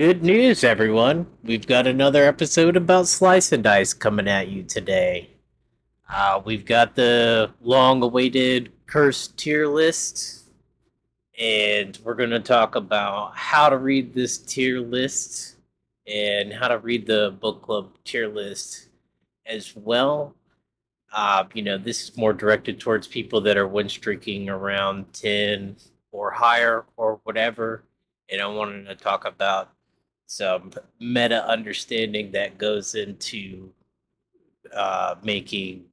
Good news, everyone. We've got another episode about Slice and Dice coming at you today. We've got the long awaited cursed tier list, and we're going to talk about how to read this tier list and how to read the book club tier list as well. This is more directed towards people that are win streaking around 10 or higher or whatever. And I wanted to talk about some meta understanding that goes into making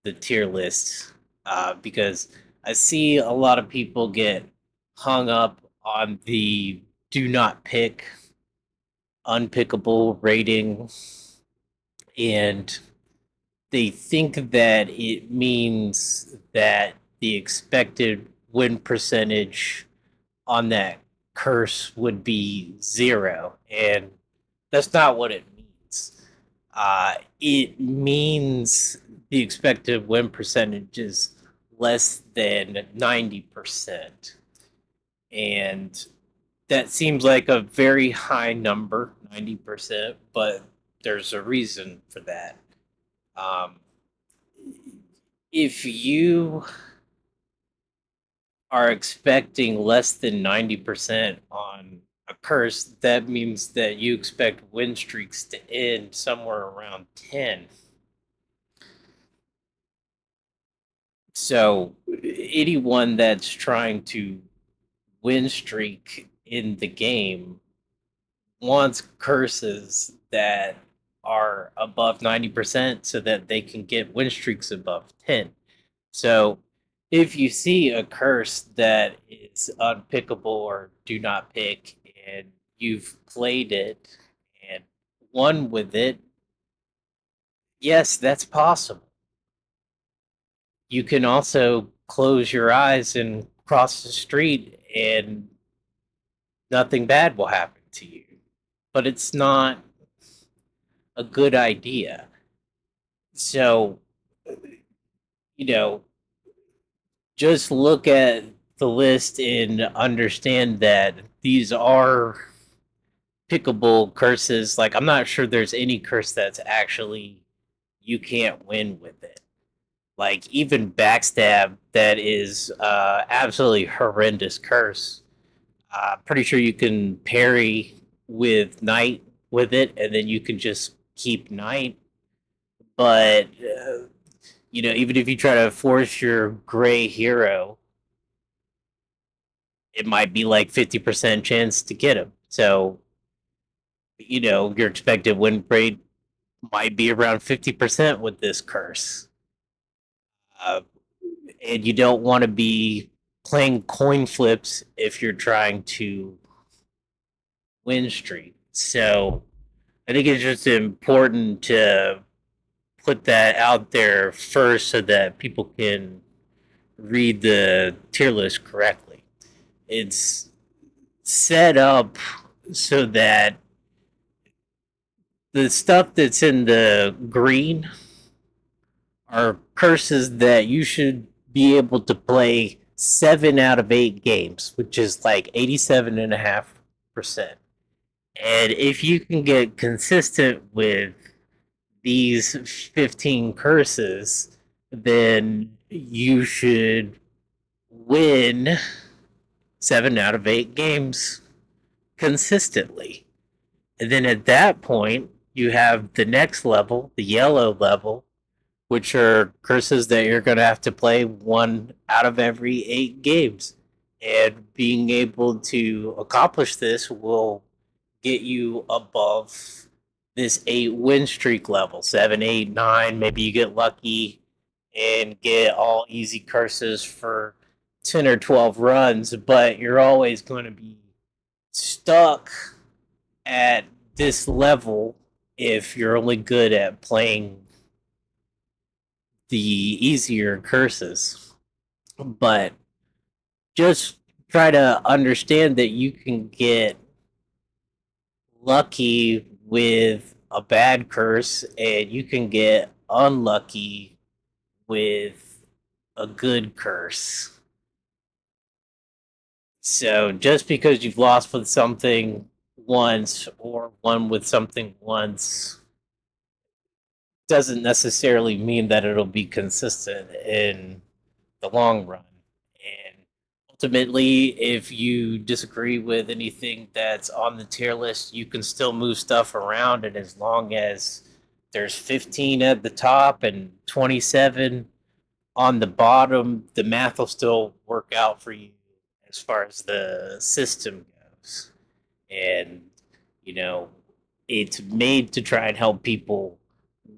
the tier list because I see a lot of people get hung up on the do not pick, unpickable rating, and they think that it means that the expected win percentage on that curse would be zero. And that's not what it means. It means the expected win percentage is less than 90%. And that seems like a very high number, 90%, but there's a reason for that. Um, if you are expecting less than 90% on a curse, that means that you expect win streaks to end somewhere around 10. So, anyone that's trying to win streak in the game wants curses that are above 90% so that they can get win streaks above 10. So if you see a curse that is unpickable or do not pick and you've played it and won with it, yes, that's possible. You can also close your eyes and cross the street and nothing bad will happen to you. But it's not a good idea. So, you know, just look at the list and understand that these are pickable curses. Like, I'm not sure there's any curse that's actually you can't win with it. Like, even backstab, that is absolutely horrendous curse. Pretty sure you can parry with night with it, and then you can just keep night. But even if you try to force your gray hero, it might be like 50% chance to get him. So, your expected win rate might be around 50% with this curse. Uh, and you don't want to be playing coin flips if you're trying to win streak. So, I think it's just important to put that out there first so that people can read the tier list correctly. It's set up so that the stuff that's in the green are curses that you should be able to play 7 out of 8 games, which is like 87.5%. And if you can get consistent with these 15 curses, then you should win 7 out of 8 games consistently. And then at that point, you have the next level, the yellow level, which are curses that you're going to have to play 1 out of every 8 games. And being able to accomplish this will get you above this 8 win streak level 7, 8, 9. Maybe you get lucky and get all easy curses for 10 or 12 runs, but you're always going to be stuck at this level if you're only good at playing the easier curses. But just try to understand that you can get lucky with a bad curse and you can get unlucky with a good curse. So just because you've lost with something once or one with something once doesn't necessarily mean that it'll be consistent in the long run. And ultimately, if you disagree with anything that's on the tier list, you can still move stuff around. And as long as there's 15 at the top and 27 on the bottom, the math will still work out for you as far as the system goes. And, you know, it's made to try and help people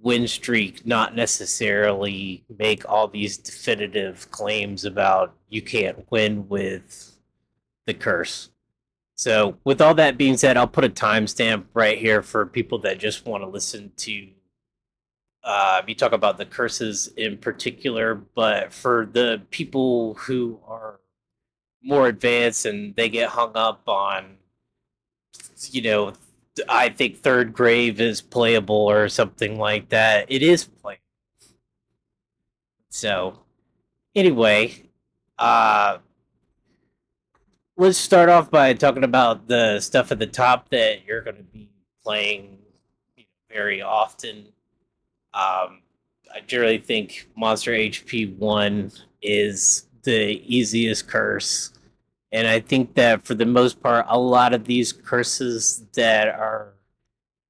win streak, not necessarily make all these definitive claims about you can't win with the curse. So, with all that being said, I'll put a timestamp right here for people that just want to listen to you talk about the curses in particular, but for the people who are more advanced and they get hung up on, you know, I think third grave is playable or something like that. It is playable. So anyway, uh, let's start off by talking about the stuff at the top that you're going to be playing very often. I generally think Monster HP 1 is the easiest curse. And I think that for the most part, a lot of these curses that are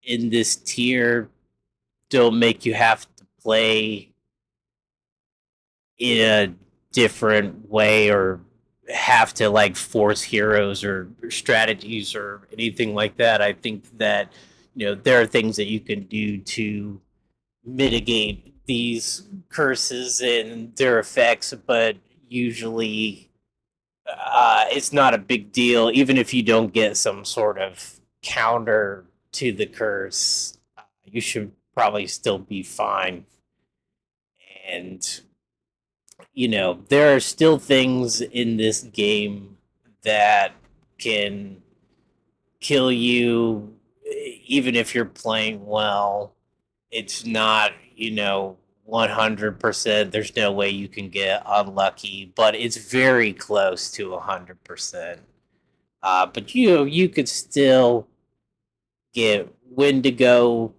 in this tier don't make you have to play in a different way or have to like force heroes or strategies or anything like that. I think that there are things that you can do to mitigate these curses and their effects, but usually it's not a big deal, even if you don't get some sort of counter to the curse. You should probably still be fine. And, there are still things in this game that can kill you, even if you're playing well. It's not, 100%. There's no way you can get unlucky, but it's very close to 100%. But you could still get Wendigo.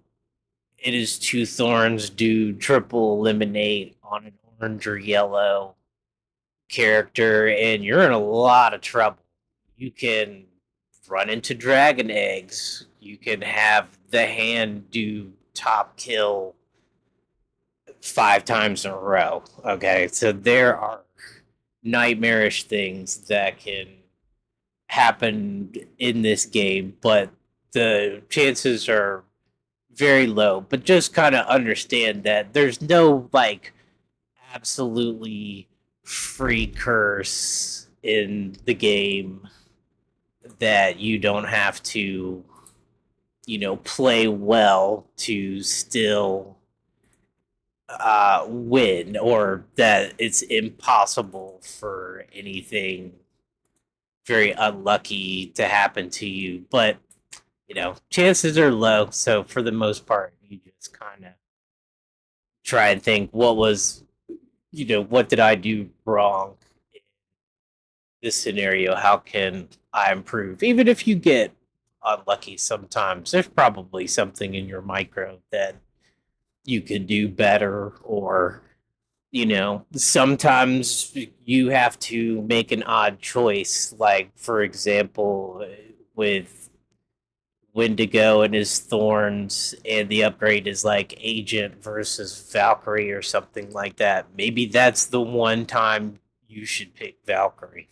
It is two thorns, do triple eliminate on an orange or yellow character, and you're in a lot of trouble. You can run into dragon eggs. You can have the hand do top kill 5 times in a row. Okay, so there are nightmarish things that can happen in this game, but the chances are very low. But just kind of understand that there's no like absolutely free curse in the game that you don't have to, play well to still win, or that it's impossible for anything very unlucky to happen to you. But, chances are low. So for the most part, you just kind of try and think what did I do wrong in this scenario? How can I improve? Even if you get unlucky sometimes, there's probably something in your micro that you could do better, or sometimes you have to make an odd choice, like for example with Wendigo and his thorns, and the upgrade is like Agent versus Valkyrie or something like that. Maybe that's the one time you should pick Valkyrie.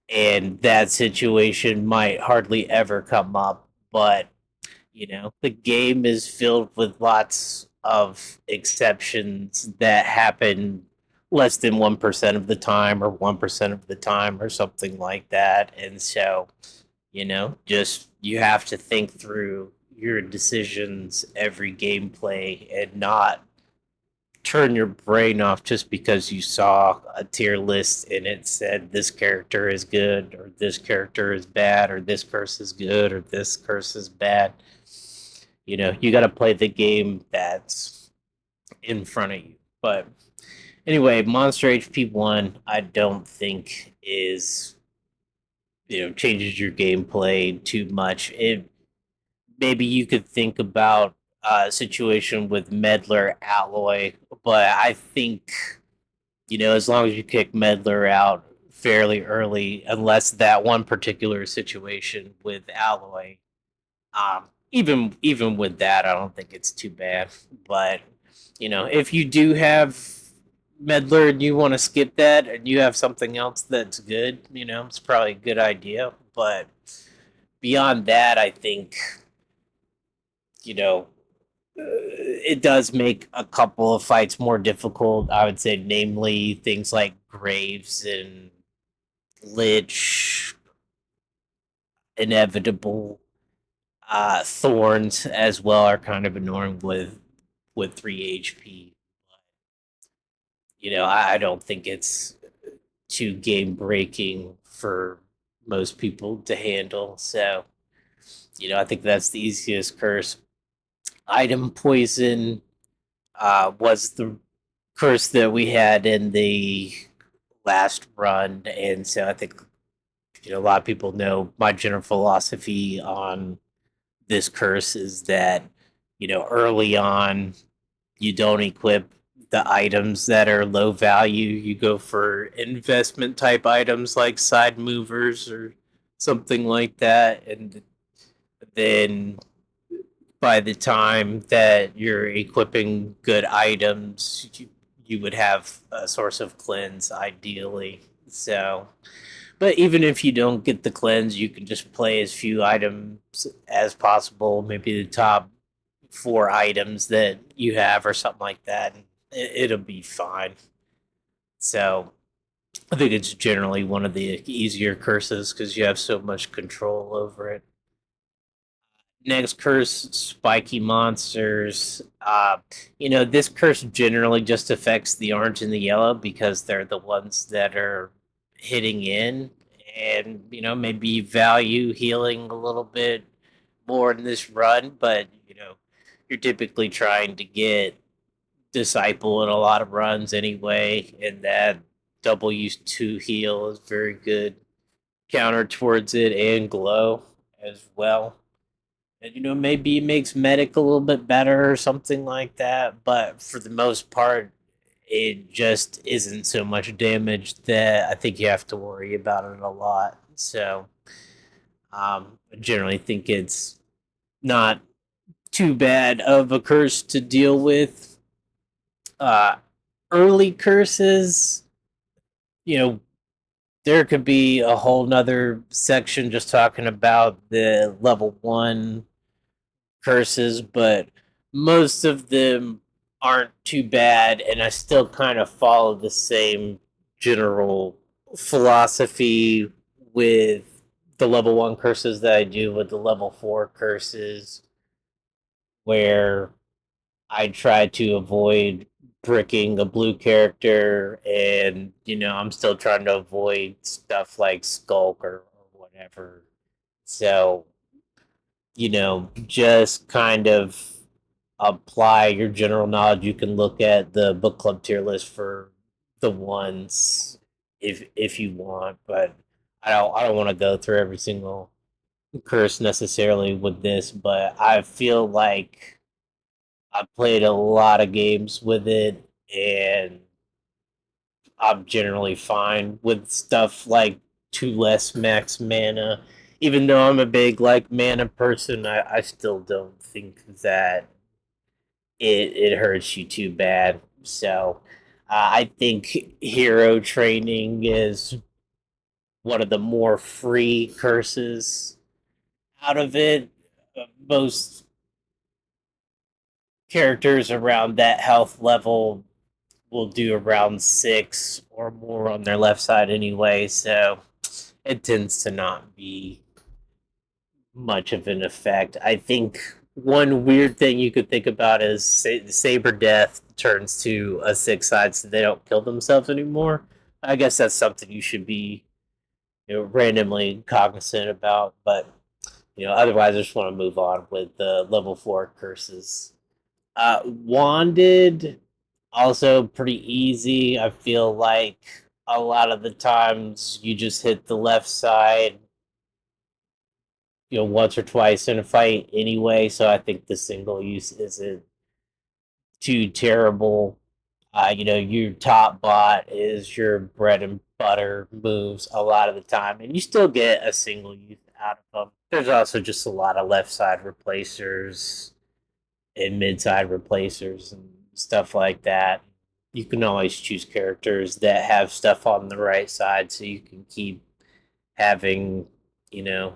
And that situation might hardly ever come up, but the game is filled with lots of exceptions that happen less than 1% of the time, or 1% of the time, or something like that. And so, just you have to think through your decisions every gameplay and not turn your brain off just because you saw a tier list and it said this character is good or this character is bad or this curse is good or this curse is bad. You got to play the game that's in front of you. But anyway, Monster HP 1 I don't think is changes your gameplay too much. It maybe you could think about a situation with Meddler Alloy, but I think as long as you kick Meddler out fairly early, unless that one particular situation with Alloy, even with that, I don't think it's too bad. But if you do have Meddler and you want to skip that, and you have something else that's good, it's probably a good idea. But beyond that, I think it does make a couple of fights more difficult. I would say, namely things like Graves and Lich, Inevitable, Thorns as well are kind of annoying with 3 HP. I don't think it's too game breaking for most people to handle. So, I think that's the easiest curse. Item poison was the curse that we had in the last run, and so I think a lot of people know my general philosophy on this curse is that early on you don't equip the items that are low value. You go for investment type items like side movers or something like that, and then by the time that you're equipping good items, you would have a source of cleanse ideally. So, but even if you don't get the cleanse, you can just play as few items as possible. Maybe the top 4 items that you have, or something like that. And it'll be fine. So I think it's generally one of the easier curses because you have so much control over it. Next curse, spiky monsters. This curse generally just affects the orange and the yellow because they're the ones that are hitting in, and maybe value healing a little bit more in this run, but you're typically trying to get disciple in a lot of runs anyway, and that double use 2 heal is very good counter towards it, and glow as well. And maybe it makes medic a little bit better or something like that, but for the most part, it just isn't so much damage that I think you have to worry about it a lot. So, I generally think it's not too bad of a curse to deal with. Uh, Early curses, you know, there could be a whole nother section just talking about the level 1 curses, but most of them aren't too bad, and I still kind of follow the same general philosophy with the level 1 curses that I do with the level 4 curses, where I try to avoid bricking a blue character, and I'm still trying to avoid stuff like Skulk or whatever. So just kind of apply your general knowledge. You can look at the book club tier list for the ones if you want, but I don't want to go through every single curse necessarily with this, but I feel like I've played a lot of games with it, and I'm generally fine with stuff like 2 less max mana. Even though I'm a big mana person, I still don't think that it hurts you too bad. So I think hero training is one of the more free curses out of it. Most characters around that health level will do around 6 or more on their left side anyway, so it tends to not be much of an effect. I think one weird thing you could think about is Saber Death turns to a 6 side so they don't kill themselves anymore. I guess that's something you should be randomly cognizant about, but otherwise I just want to move on with the level 4 curses. Wanded, also pretty easy. I feel like a lot of the times you just hit the left side once or twice in a fight anyway. So I think the single use isn't too terrible. Your top bot is your bread and butter moves a lot of the time, and you still get a single use out of them. There's also just a lot of left side replacers and mid side replacers and stuff like that. You can always choose characters that have stuff on the right side so you can keep having, you know,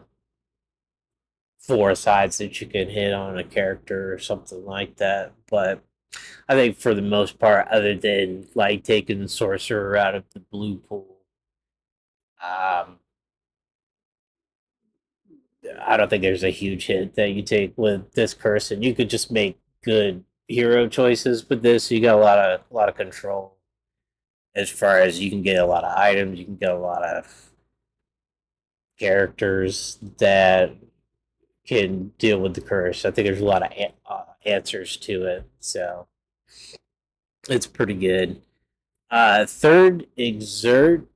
four sides that you can hit on a character or something like that. But I think for the most part, other than like taking the sorcerer out of the blue pool, um, I don't think there's a huge hit that you take with this curse, and you could just make good hero choices with this. You got a lot of control as far as you can get a lot of items, you can get a lot of characters that can deal with the curse. I think there's a lot of answers to it, so it's pretty good. Third, exert.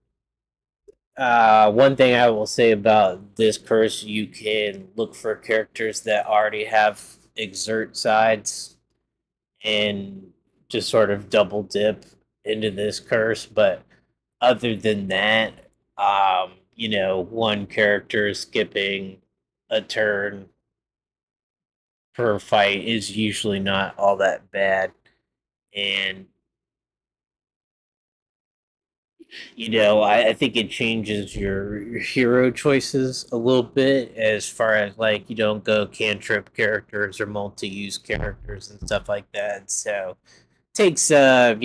One thing I will say about this curse, you can look for characters that already have exert sides and just sort of double dip into this curse. But other than that, one character skipping a turn per fight is usually not all that bad. And I think it changes your hero choices a little bit as far as like you don't go cantrip characters or multi-use characters and stuff like that. So takes a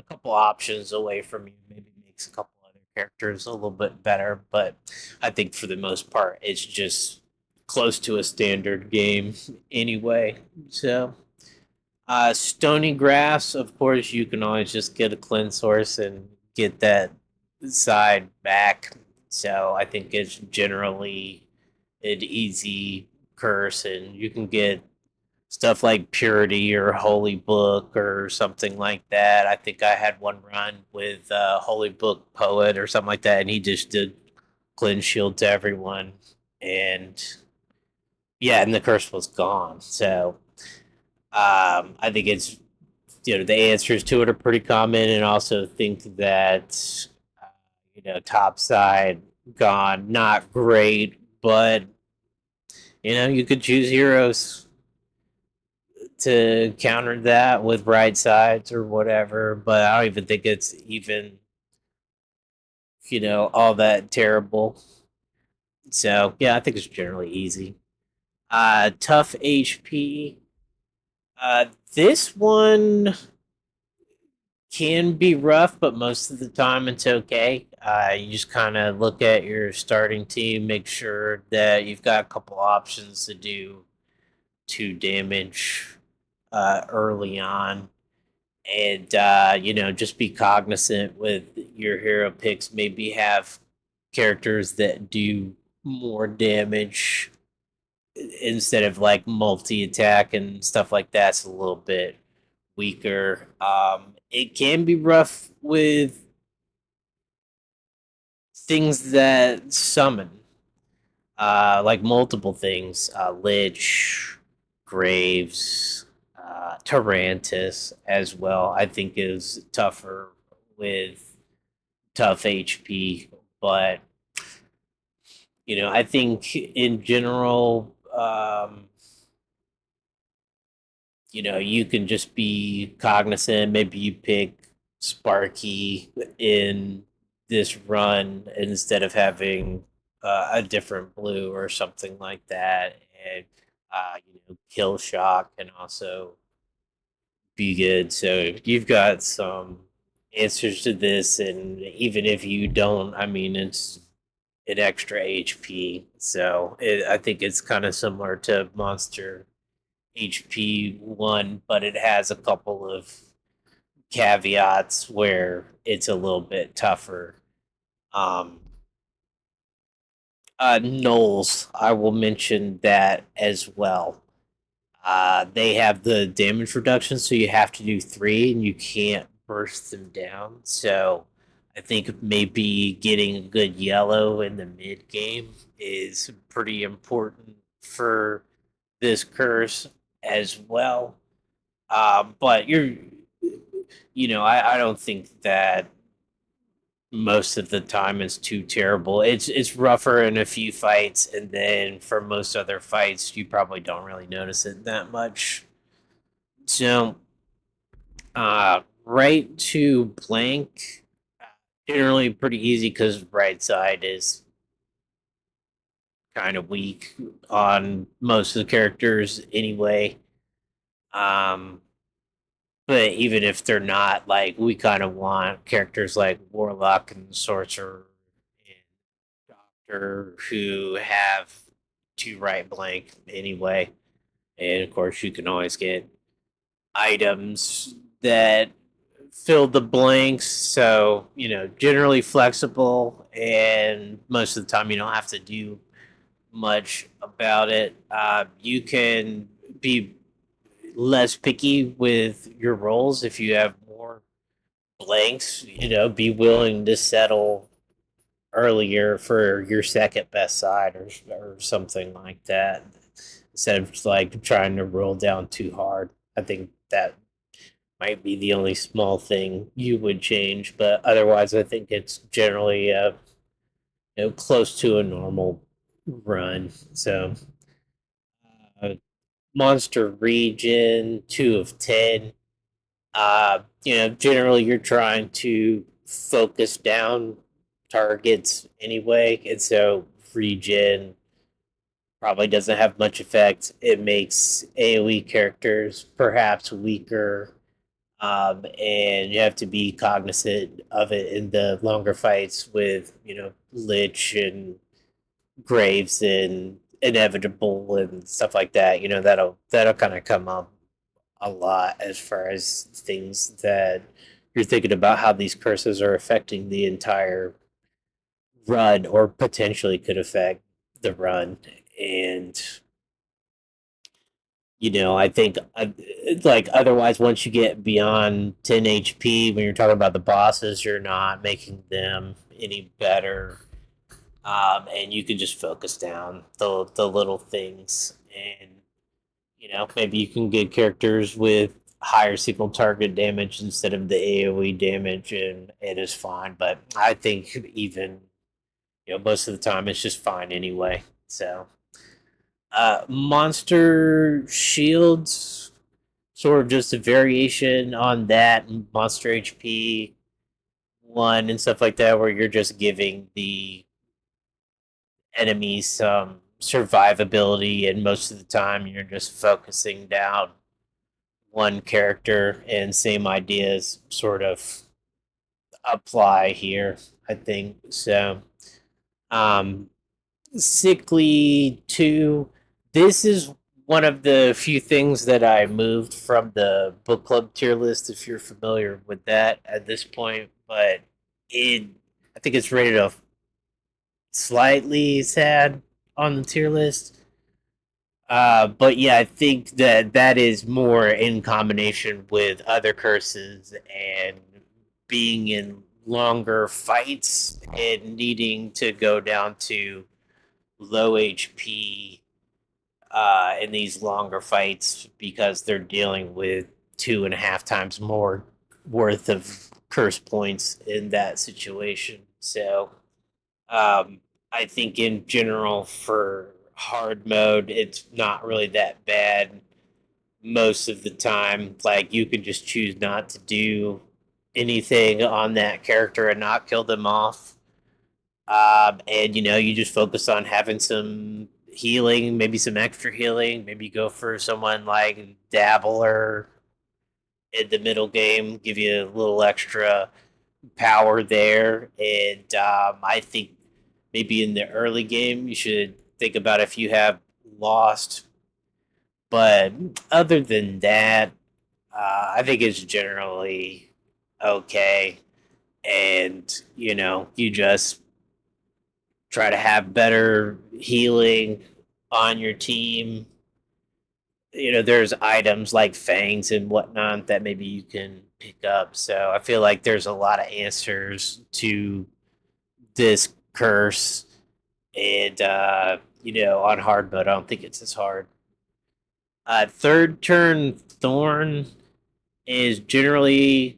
couple options away from you, maybe makes a couple other characters a little bit better, but I think for the most part it's just close to a standard game anyway. So Stony Grass, of course, you can always just get a cleanse source and get that side back. So I think it's generally an easy curse, and you can get stuff like Purity or Holy Book or something like that. I think I had one run with Holy Book Poet or something like that, and he just did cleanse shield to everyone, and yeah, and the curse was gone. So I think it's the answers to it are pretty common, and also think that top side gone not great, but you could choose heroes to counter that with right sides or whatever. But I don't even think it's even all that terrible. So yeah, I think it's generally easy. Tough HP. This one can be rough, but most of the time it's okay. You just kind of look at your starting team, make sure that you've got a couple options to do 2 damage early on, and just be cognizant with your hero picks. Maybe have characters that do more damage instead of like multi attack and stuff like that. It's a little bit weaker. It can be rough with things that summon, like multiple things, Lich, Graves, Tarantus as well. I think is tougher with tough HP, but I think in general, you can just be cognizant. Maybe you pick Sparky in this run instead of having a different blue or something like that. And, Kill Shock can also be good. So you've got some answers to this. And even if you don't, I mean, it's an extra HP. So I think it's kind of similar to Monster HP 1, but it has a couple of caveats where it's a little bit tougher. Um, Knolls, I will mention that as well. They have the damage reduction, so you have to do 3 and you can't burst them down. So I think maybe getting a good yellow in the mid game is pretty important for this curse as well. But I don't think that most of the time is too terrible. It's rougher in a few fights, and then for most other fights, you probably don't really notice it that much. So, right to blank, generally pretty easy because right side is kind of weak on most of the characters anyway. Um, but even if they're not, like, we kind of want characters like Warlock and Sorcerer and Doctor who have two right blank anyway. And of course, you can always get items that fill the blanks. So, generally flexible, and most of the time, you don't have to do much about it. You can be less picky with your roles if you have more blanks. Be willing to settle earlier for your second best side or something like that instead of like trying to roll down too hard. I think that might be the only small thing you would change, but otherwise, I think it's generally close to a normal run. So, uh, monster region 2 of 10. Generally you're trying to focus down targets anyway, and so regen probably doesn't have much effect. It makes AoE characters perhaps weaker, and you have to be cognizant of it in the longer fights with Lich and Graves and Inevitable and stuff like that. That'll kind of come up a lot as far as things that you're thinking about how these curses are affecting the entire run or potentially could affect the run. And I think like otherwise, once you get beyond 10 HP, when you're talking about the bosses, you're not making them any better. And you can just focus down the little things, and maybe you can get characters with higher single target damage instead of the AoE damage, and it is fine. But I think even most of the time it's just fine anyway. So, monster shields, sort of just a variation on that monster HP one and stuff like that, where you're just giving the enemies some survivability, and most of the time you're just focusing down one character, and same ideas sort of apply here, I think. So, um, Sickly 2, this is one of the few things that I moved from the book club tier list, if you're familiar with that at this point, but it, I think it's rated a slightly sad on the tier list. But yeah, I think that is more in combination with other curses and being in longer fights and needing to go down to low HP in these longer fights because they're dealing with 2.5 times more worth of curse points in that situation. So, um, I think in general for hard mode, it's not really that bad most of the time. Like you can just choose not to do anything on that character and not kill them off. And you just focus on having some healing, maybe some extra healing. Maybe go for someone like Dabbler in the middle game, give you a little extra power there. And I think maybe in the early game, you should think about if you have lost. But other than that, I think it's generally okay. And, you just try to have better healing on your team. There's items like fangs and whatnot that maybe you can pick up. So I feel like there's a lot of answers to this curse, and on hard mode, I don't think it's as hard. Third turn Thorn is generally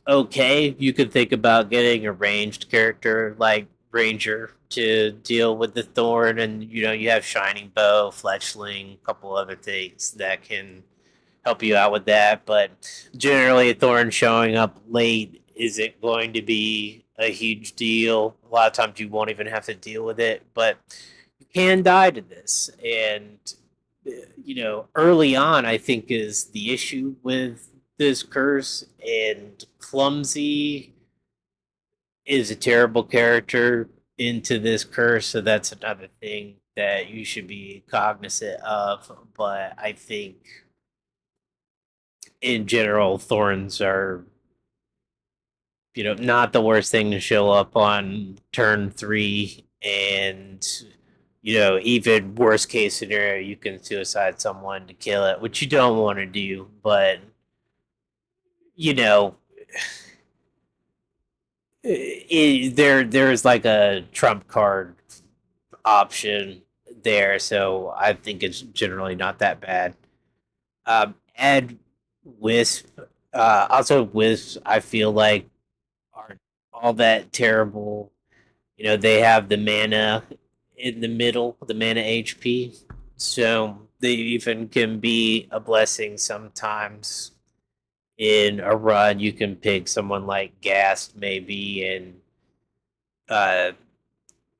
okay. You could think about getting a ranged character like Ranger to deal with the Thorn, and you have Shining Bow, Fletchling, a couple other things that can help you out with that. But generally, a Thorn showing up late isn't going to be a huge deal. A lot of times, you won't even have to deal with it, but you can die to this. And early on, I think is the issue with this curse. And Clumsy is a terrible character into this curse, so that's another thing that you should be cognizant of. But I think in general, thorns are not the worst thing to show up on turn 3, and even worst case scenario, you can suicide someone to kill it, which you don't want to do. But you know there's like a trump card option there, so I think it's generally not that bad. Add Wisp. Also, Wisps, I feel like, aren't all that terrible. They have the mana in the middle, the mana HP, so they even can be a blessing sometimes. In a run, you can pick someone like Gast maybe, and uh,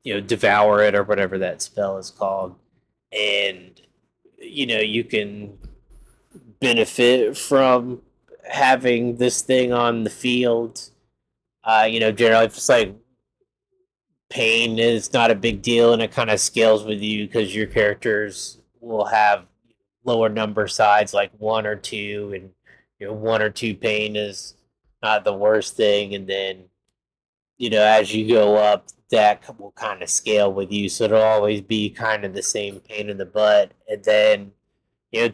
devour it or whatever that spell is called, and you can benefit from having this thing on the field. Generally, if it's like pain is not a big deal, and it kind of scales with you because your characters will have lower number sides, like 1 or 2, and 1 or 2 pain is not the worst thing, and then as you go up, that will kind of scale with you. So it'll always be kind of the same pain in the butt. And then,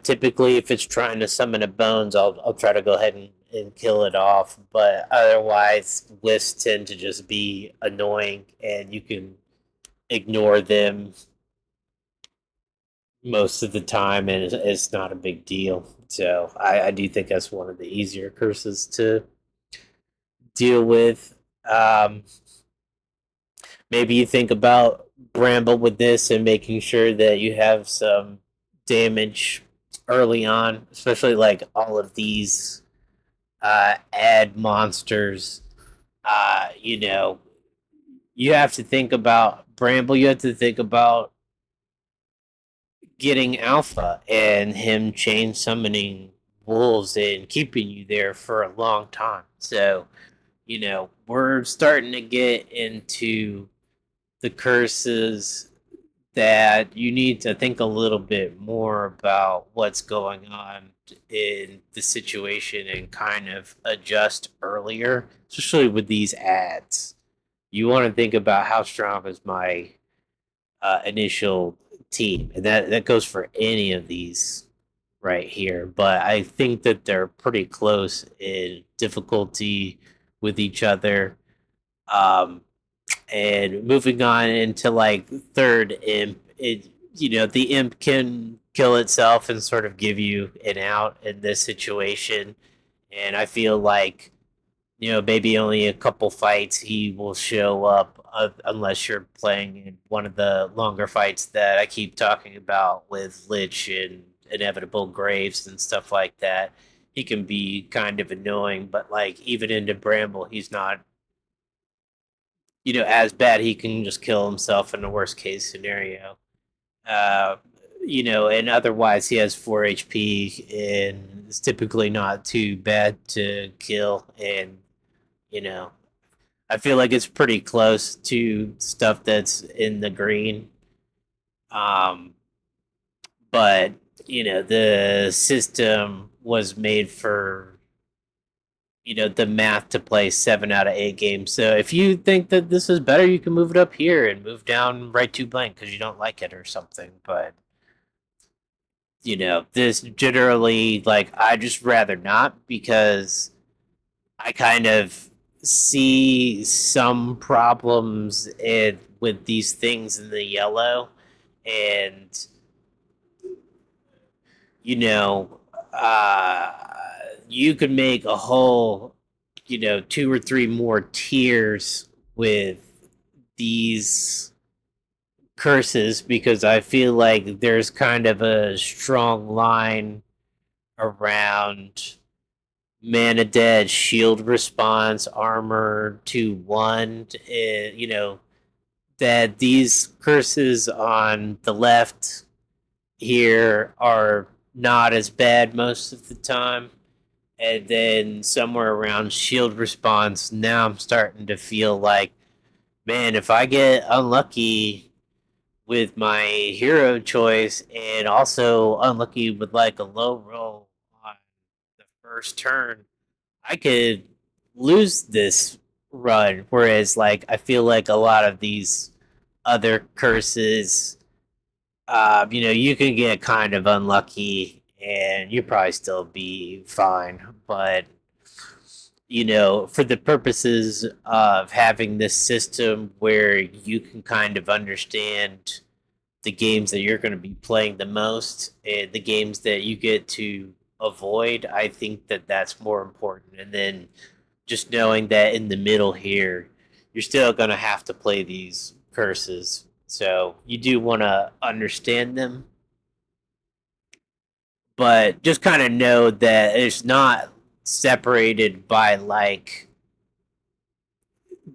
typically if it's trying to summon a bones, I'll try to go ahead and kill it off. But otherwise, lists tend to just be annoying, and you can ignore them most of the time, and it's not a big deal. So I do think that's one of the easier curses to deal with. Um, Maybe you think about Bramble with this and making sure that you have some damage early on, especially like all of these ad monsters. Uh, you know, you have to think about Bramble. You have to think about getting Alpha and him chain summoning wolves and keeping you there for a long time. So, we're starting to get into the curses that you need to think a little bit more about what's going on in the situation and kind of adjust earlier, especially with these ads. You want to think about how strong is my initial team, and that goes for any of these right here. But I think that they're pretty close in difficulty with each other. Um, and moving on into like third imp, the imp can kill itself and sort of give you an out in this situation. And I feel like maybe only a couple fights he will show up, unless you're playing in one of the longer fights that I keep talking about with Lich and inevitable graves and stuff like that. He can be kind of annoying, but like even into Bramble, he's not as bad. He can just kill himself in the worst case scenario. Uh, and otherwise he has 4 HP and it's typically not too bad to kill. And, you know, I feel like it's pretty close to stuff that's in the green. Um, but, the system was made for the math to play 7 out of 8 games. So if you think that this is better, you can move it up here and move down right to blank because you don't like it or something. But this generally, like, I just rather not, because I kind of see some problems with these things in the yellow, and you know, uh, you could make a whole, two or three more tiers with these curses because I feel like there's kind of a strong line around mana dead, shield response, armor to one. That these curses on the left here are not as bad most of the time. And then somewhere around shield response, now I'm starting to feel like, man, if I get unlucky with my hero choice and also unlucky with like a low roll on the first turn, I could lose this run. Whereas, like, I feel like a lot of these other curses, you can get kind of unlucky and you probably still be fine. But, for the purposes of having this system where you can kind of understand the games that you're going to be playing the most and the games that you get to avoid, I think that that's more important. And then just knowing that in the middle here, you're still going to have to play these curses. So you do want to understand them, but just kind of know that it's not separated by like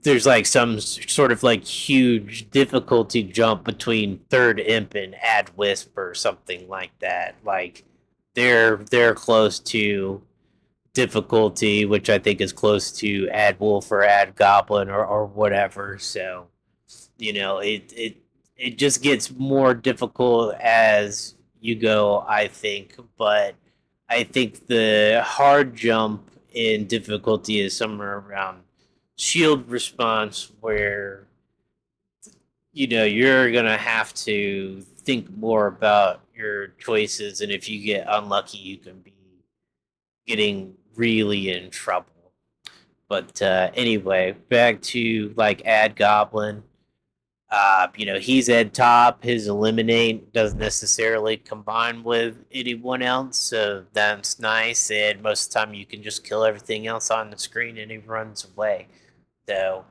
there's like some sort of like huge difficulty jump between third imp and ad wisp or something like that. Like they're close to difficulty, which I think is close to ad wolf or ad goblin or whatever. So it just gets more difficult as you go, I think. But I think the hard jump in difficulty is somewhere around shield response, where you're gonna have to think more about your choices, and if you get unlucky, you can be getting really in trouble. But anyway, back to like Ad Goblin. He's at top. His eliminate doesn't necessarily combine with anyone else, so that's nice. And most of the time, you can just kill everything else on the screen, and he runs away. So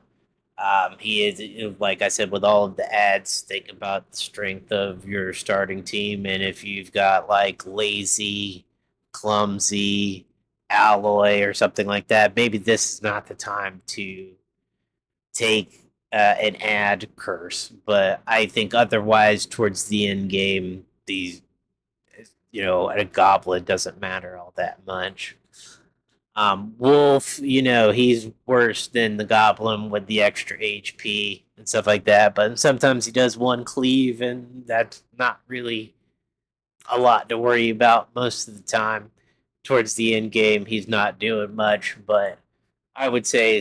he is, like I said, with all of the ads. Think about the strength of your starting team, and if you've got like lazy, clumsy, alloy, or something like that, maybe this is not the time to take an ad curse. But I think otherwise, towards the end game, these a goblin doesn't matter all that much. Wolf, he's worse than the goblin with the extra HP and stuff like that. But sometimes he does one cleave, and that's not really a lot to worry about most of the time. Towards the end game, he's not doing much, but I would say,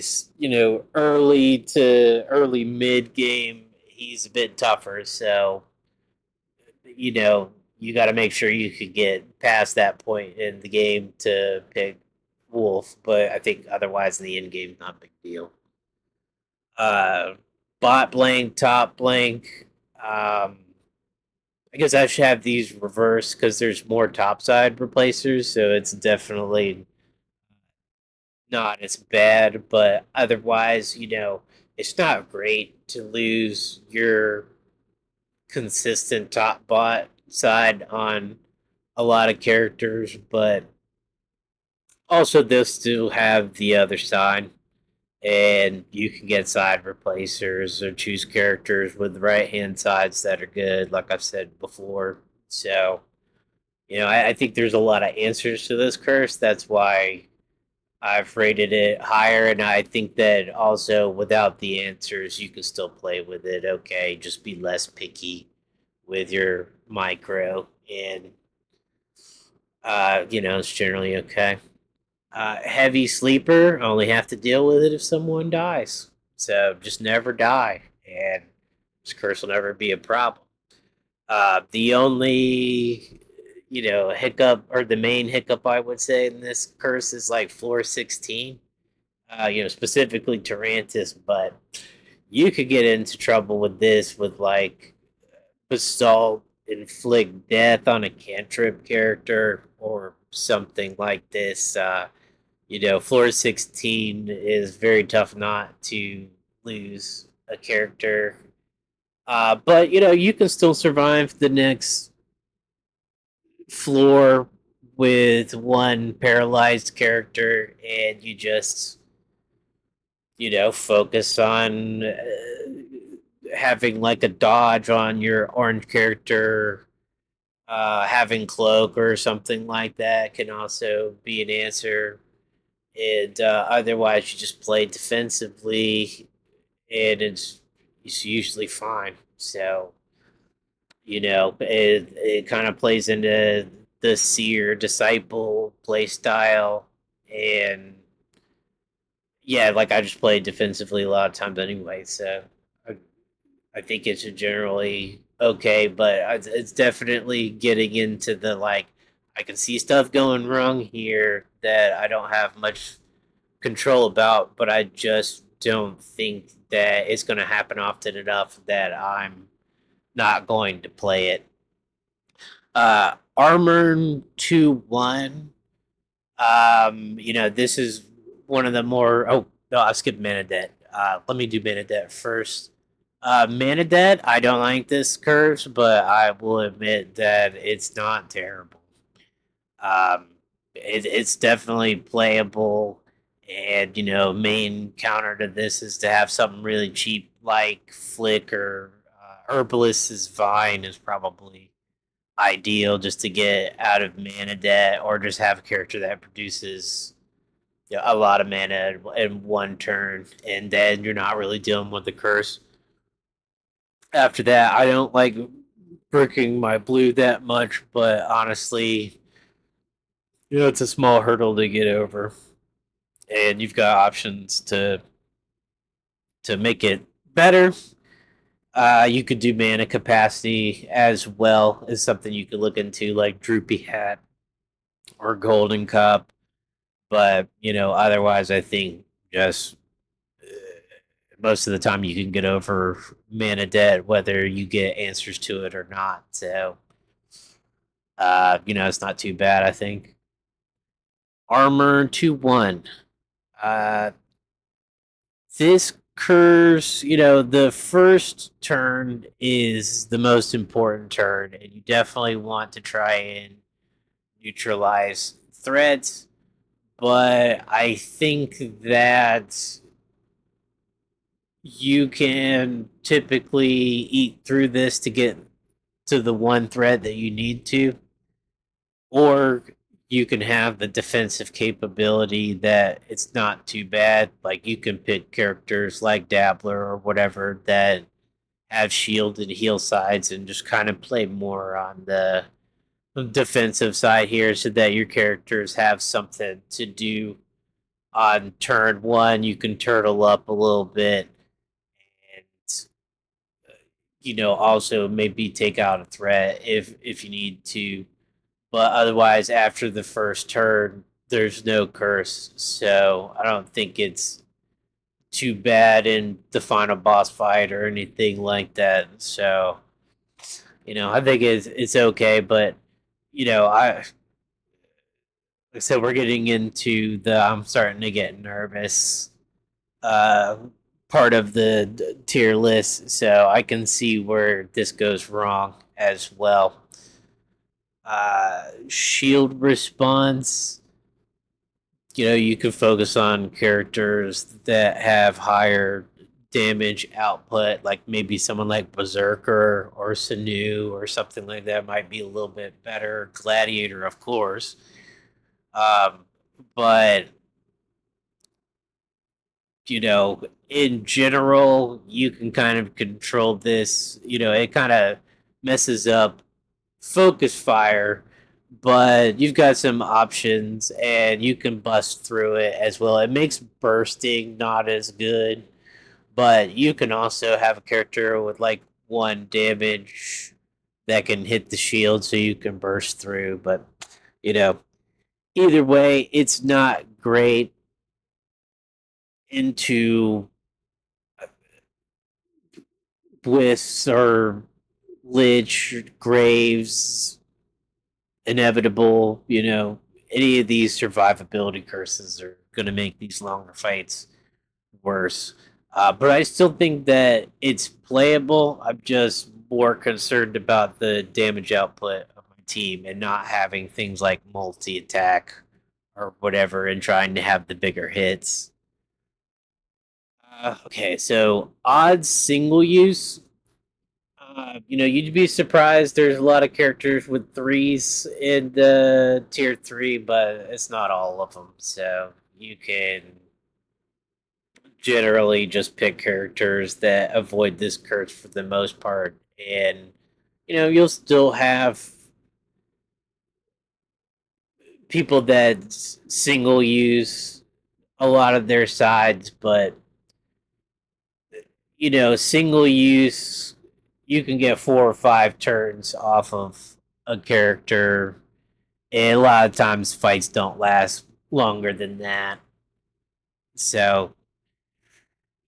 early to early mid game, he's a bit tougher. So, you know, you got to make sure you could get past that point in the game to pick Wolf. But I think otherwise, in the end game, not a big deal. Uh, Bot blank, top blank. I guess I should have these reversed because there's more topside replacers, so it's definitely not as bad. But otherwise, it's not great to lose your consistent top bot side on a lot of characters, but also they'll still have the other side, and you can get side replacers or choose characters with right hand sides that are good, like I've said before. So, I think there's a lot of answers to this curse. That's why I've rated it higher, and I think that also without the answers, you can still play with it. Okay, just be less picky with your micro, and it's generally okay. Heavy sleeper, only have to deal with it if someone dies. So just never die, and this curse will never be a problem. The only, hiccup, or the main hiccup I would say in this curse is like floor 16. specifically Tarantus, but you could get into trouble with this with like basalt inflict death on a cantrip character or something like this. Floor 16 is very tough not to lose a character. But you can still survive the next floor with one paralyzed character, and you just focus on having like a dodge on your orange character. Having cloak or something like that can also be an answer. And otherwise, you just play defensively, and it's usually fine. So it kind of plays into the seer disciple play style, and yeah, like I just play defensively a lot of times anyway. So I, I think it's generally okay, but it's definitely getting into the like I can see stuff going wrong here that I don't have much control about, but I just don't think that it's going to happen often enough that I'm not going to play it. Armor 2-1. This is one of the more. Oh, no, I skipped Manadet. Let me do Manadet first. Manadet, I don't like this curves, but I will admit that it's not terrible. Um, it's definitely playable, and main counter to this is to have something really cheap like Flick or Herbalist's Vine is probably ideal just to get out of mana debt, or just have a character that produces a lot of mana in one turn, and then you're not really dealing with the curse. After that, I don't like bricking my blue that much, but honestly, it's a small hurdle to get over, and you've got options to make it better. You could do mana capacity as well as something you could look into, like Droopy Hat or Golden Cup. But otherwise, I think just most of the time you can get over mana debt, whether you get answers to it or not. So, it's not too bad. I think armor 2-1. Uh, this curse, the first turn is the most important turn, and you definitely want to try and neutralize threats. But I think that you can typically eat through this to get to the one threat that you need to, or you can have the defensive capability that it's not too bad. Like you can pick characters like Dabbler or whatever that have shield and heal sides, and just kind of play more on the defensive side here, so that your characters have something to do on turn one. You can turtle up a little bit, and also maybe take out a threat if you need to. But otherwise, after the first turn, there's no curse, so I don't think it's too bad in the final boss fight or anything like that. So I think it's okay, but like I said, we're getting into the I'm starting to get nervous uh, part of the tier list, so I can see where this goes wrong as well. Shield response. You can focus on characters that have higher damage output, like maybe someone like Berserker or Sanu or something like that might be a little bit better. Gladiator, of course. Um, but in general, you can kind of control this. It kind of messes up focus fire, but you've got some options and you can bust through it as well. It makes bursting not as good, but you can also have a character with like one damage that can hit the shield so you can burst through. But, you know, either way, it's not great. into Bliss or Lich, Graves, Inevitable, any of these survivability curses are going to make these longer fights worse. But I still think that it's playable. I'm just more concerned about the damage output of my team and not having things like multi attack or whatever and trying to have the bigger hits. Okay, so odds single use. You'd be surprised. There's a lot of characters with threes in the tier three, but it's not all of them. So you can generally just pick characters that avoid this curse for the most part, and you'll still have people that single use a lot of their sides, but single use, you can get 4 or 5 turns off of a character, and a lot of times fights don't last longer than that. So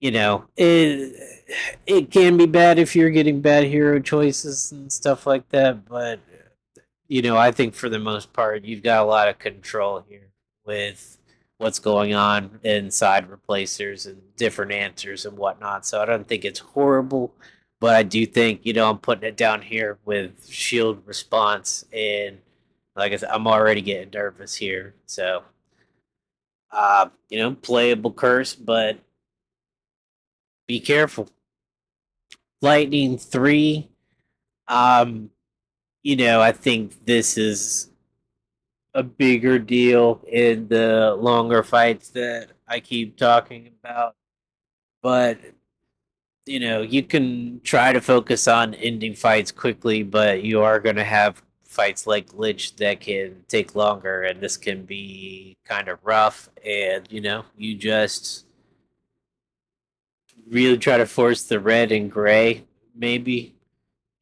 it can be bad if you're getting bad hero choices and stuff like that, but I think for the most part, you've got a lot of control here with what's going on inside replacers and different answers and whatnot. So I don't think it's horrible, but I do think, I'm putting it down here with shield response. And like I said, I'm already getting nervous here. So, playable curse, but be careful. Lightning 3, um, I think this is a bigger deal in the longer fights that I keep talking about. But, you can try to focus on ending fights quickly, but you are going to have fights like Lich that can take longer, and this can be kind of rough. And, you just really try to force the red and gray, maybe,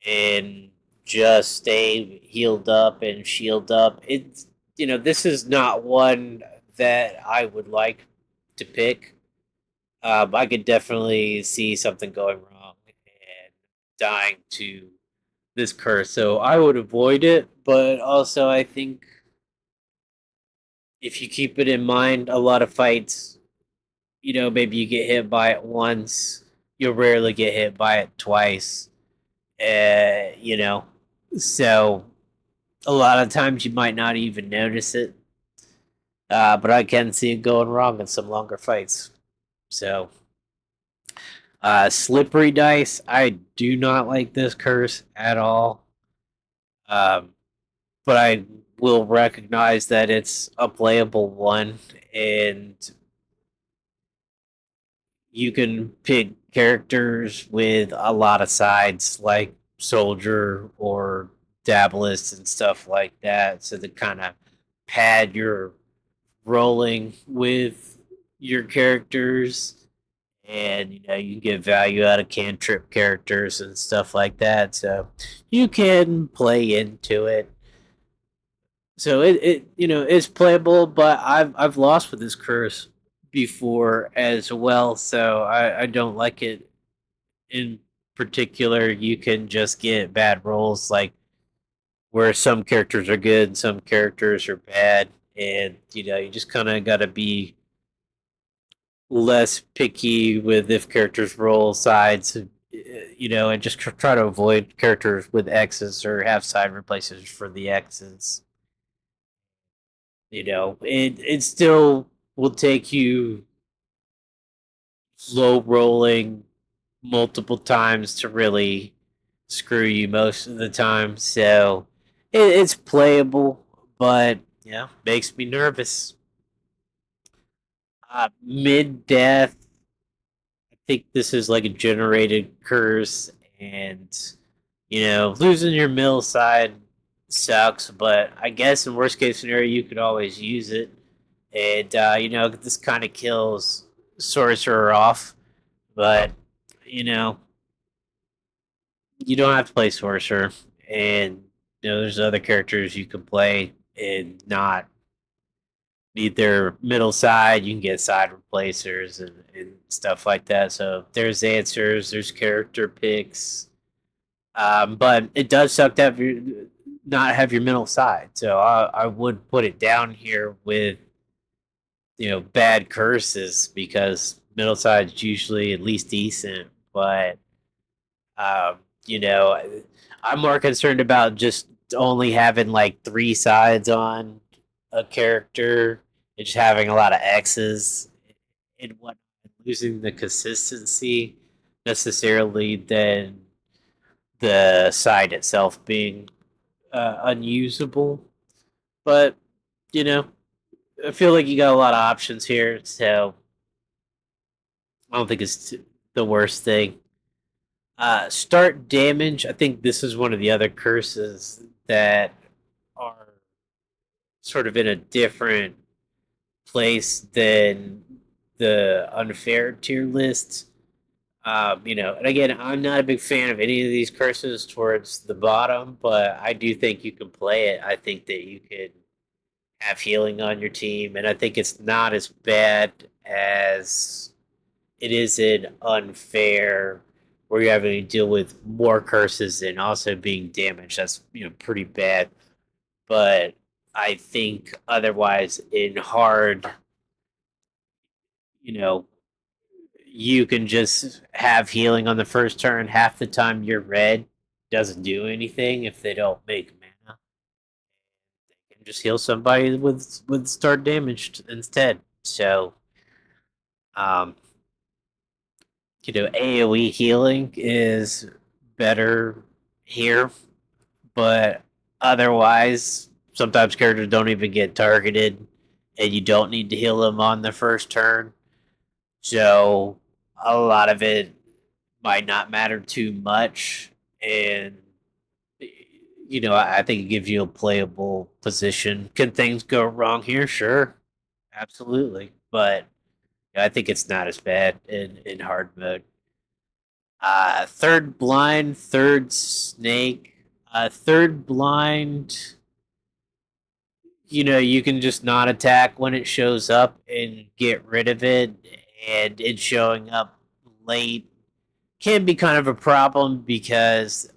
and just stay healed up and shield up. This is not one that I would like to pick. I could definitely see something going wrong and dying to this curse, so I would avoid it. But also, I think if you keep it in mind, a lot of fights, maybe you get hit by it once, you'll rarely get hit by it twice. Uh, you know, so a lot of times you might not even notice it. But I can see it going wrong in some longer fights. So, slippery dice. I do not like this curse at all. Um, but I will recognize that it's a playable one, and you can pick characters with a lot of sides, like soldier or dabblist and stuff like that, so to kind of pad your rolling with your characters, and you can get value out of cantrip characters and stuff like that, so you can play into it. So it's playable, but I've lost with this curse before as well, so I don't like it. In particular, you can just get bad rolls, like where some characters are good and some characters are bad, and you just kind of got to be less picky with if characters roll sides, and just try to avoid characters with X's or have side replacers for the X's. It still will take you low rolling multiple times to really screw you most of the time. So it's playable, but makes me nervous. Mid death, I think this is like a generated curse, and losing your mill side sucks. But I guess in worst case scenario, you could always use it, and this kind of kills sorcerer off. But you know, you don't have to play sorcerer, and there's other characters you can play and not need their middle side, you can get side replacers and stuff like that. So there's answers, there's character picks, but it does suck to have not have your middle side. So I would put it down here with bad curses because middle side's usually at least decent, but um, you know I'm more concerned about just only having like three sides on a character and just having a lot of X's and what losing the consistency necessarily than the side itself being unusable. But you know, I feel like you got a lot of options here, so I don't think it's the worst thing. Start damage. I think this is one of the other curses that are sort of in a different place than the unfair tier list. And again, I'm not a big fan of any of these curses towards the bottom, but I do think you can play it. I think that you could have healing on your team, and I think it's not as bad as it is in unfair, where you're having to deal with more curses and also being damaged. That's pretty bad. But I think otherwise in hard, you know, you can just have healing on the first turn. Half the time your red doesn't do anything if they don't make mana. They can just heal somebody with start damage instead. So um, AoE healing is better here, but otherwise, sometimes characters don't even get targeted, and you don't need to heal them on the first turn. So a lot of it might not matter too much, and I think it gives you a playable position. Can things go wrong here? Sure, absolutely, but I think it's not as bad in hard mode. Third blind, third snake. Third blind, you can just not attack when it shows up and get rid of it. And it showing up late can be kind of a problem because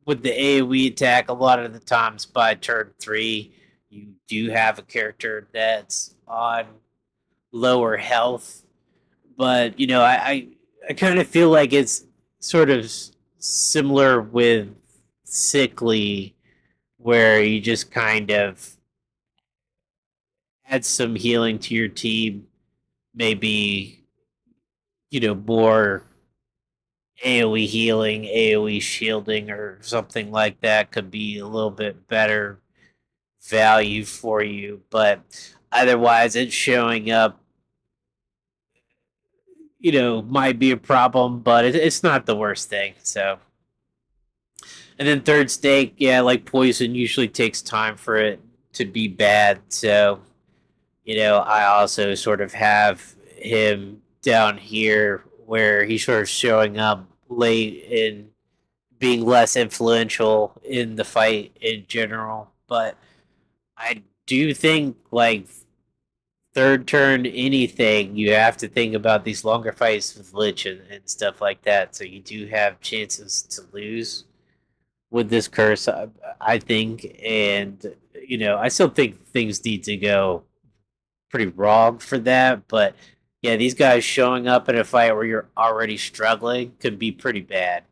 with the AoE attack, a lot of the times by turn three, you do have a character that's on lower health. But I kind of feel like it's sort of similar with sickly, where you just kind of add some healing to your team, maybe more AoE healing, AoE shielding, or something like that could be a little bit better value for you. But otherwise, it's showing up might be a problem, but it's not the worst thing. So, and then third stake, yeah, like poison usually takes time for it to be bad. So, I also sort of have him down here where he's sort of showing up late and being less influential in the fight in general. But I do think like third turn anything, you have to think about these longer fights with Lich and stuff like that. So you do have chances to lose with this curse, I think. And, I still think things need to go pretty wrong for that. But yeah, these guys showing up in a fight where you're already struggling could be pretty bad.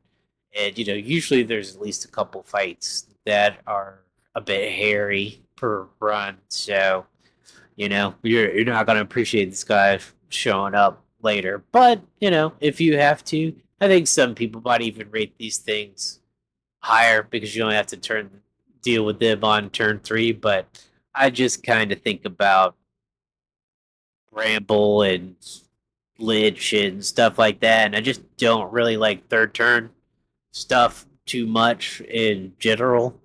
And, usually there's at least a couple fights that are a bit hairy per run. So, you're not gonna appreciate this guy showing up later. But if you have to, I think some people might even rate these things higher because you only have to deal with them on turn three. But I just kind of think about Bramble and Lich and stuff like that, and I just don't really like third turn stuff too much in general.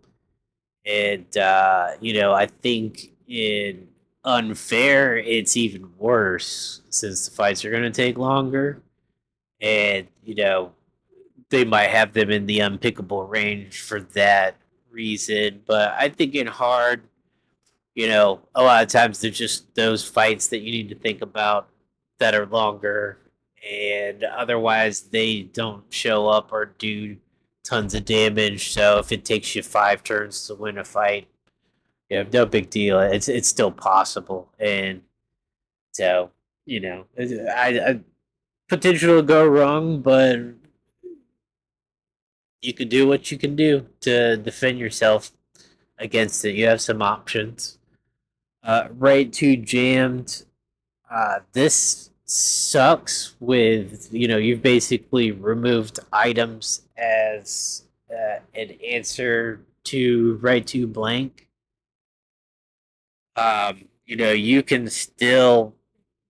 And I think in unfair, it's even worse since the fights are going to take longer, and they might have them in the unpickable range for that reason. But I think in hard, A lot of times there's just those fights that you need to think about that are longer, and otherwise they don't show up or do tons of damage. So if it takes you 5 turns to win a fight, no big deal. It's still possible, and so I potential to go wrong, but you can do what you can do to defend yourself against it. You have some options. Right to jammed. This sucks with, you've basically removed items as an answer to right to blank. You can still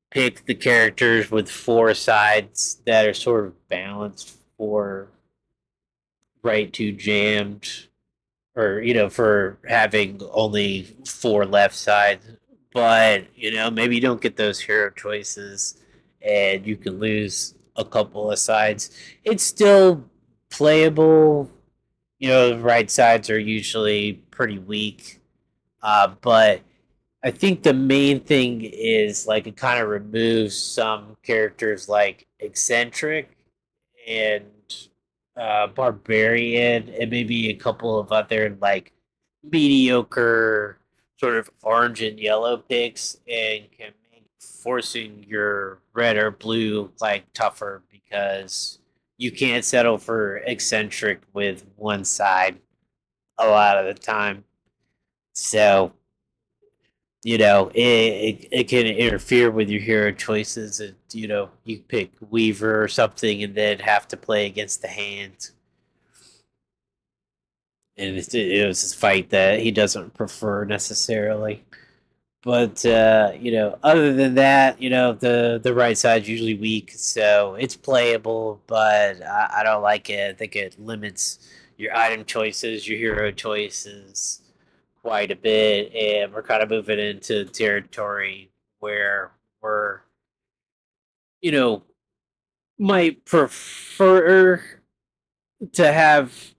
pick the characters with 4 sides that are sort of balanced for right to jammed, or for having only 4 left sides. But maybe you don't get those hero choices, and you can lose a couple of sides. It's still playable. The right sides are usually pretty weak, but I think the main thing is like it kind of removes some characters like eccentric and barbarian, and maybe a couple of other like mediocre sort of orange and yellow picks, and can make forcing your red or blue like tougher, because you can't settle for eccentric with one side a lot of the time. So it can interfere with your hero choices. And, you pick Weaver or something and then have to play against the hand. And it was a fight that he doesn't prefer necessarily. But, other than that, the right side's usually weak. So it's playable, but I don't like it. I think it limits your item choices, your hero choices quite a bit, and we're kind of moving into territory where we're, you know, might prefer to have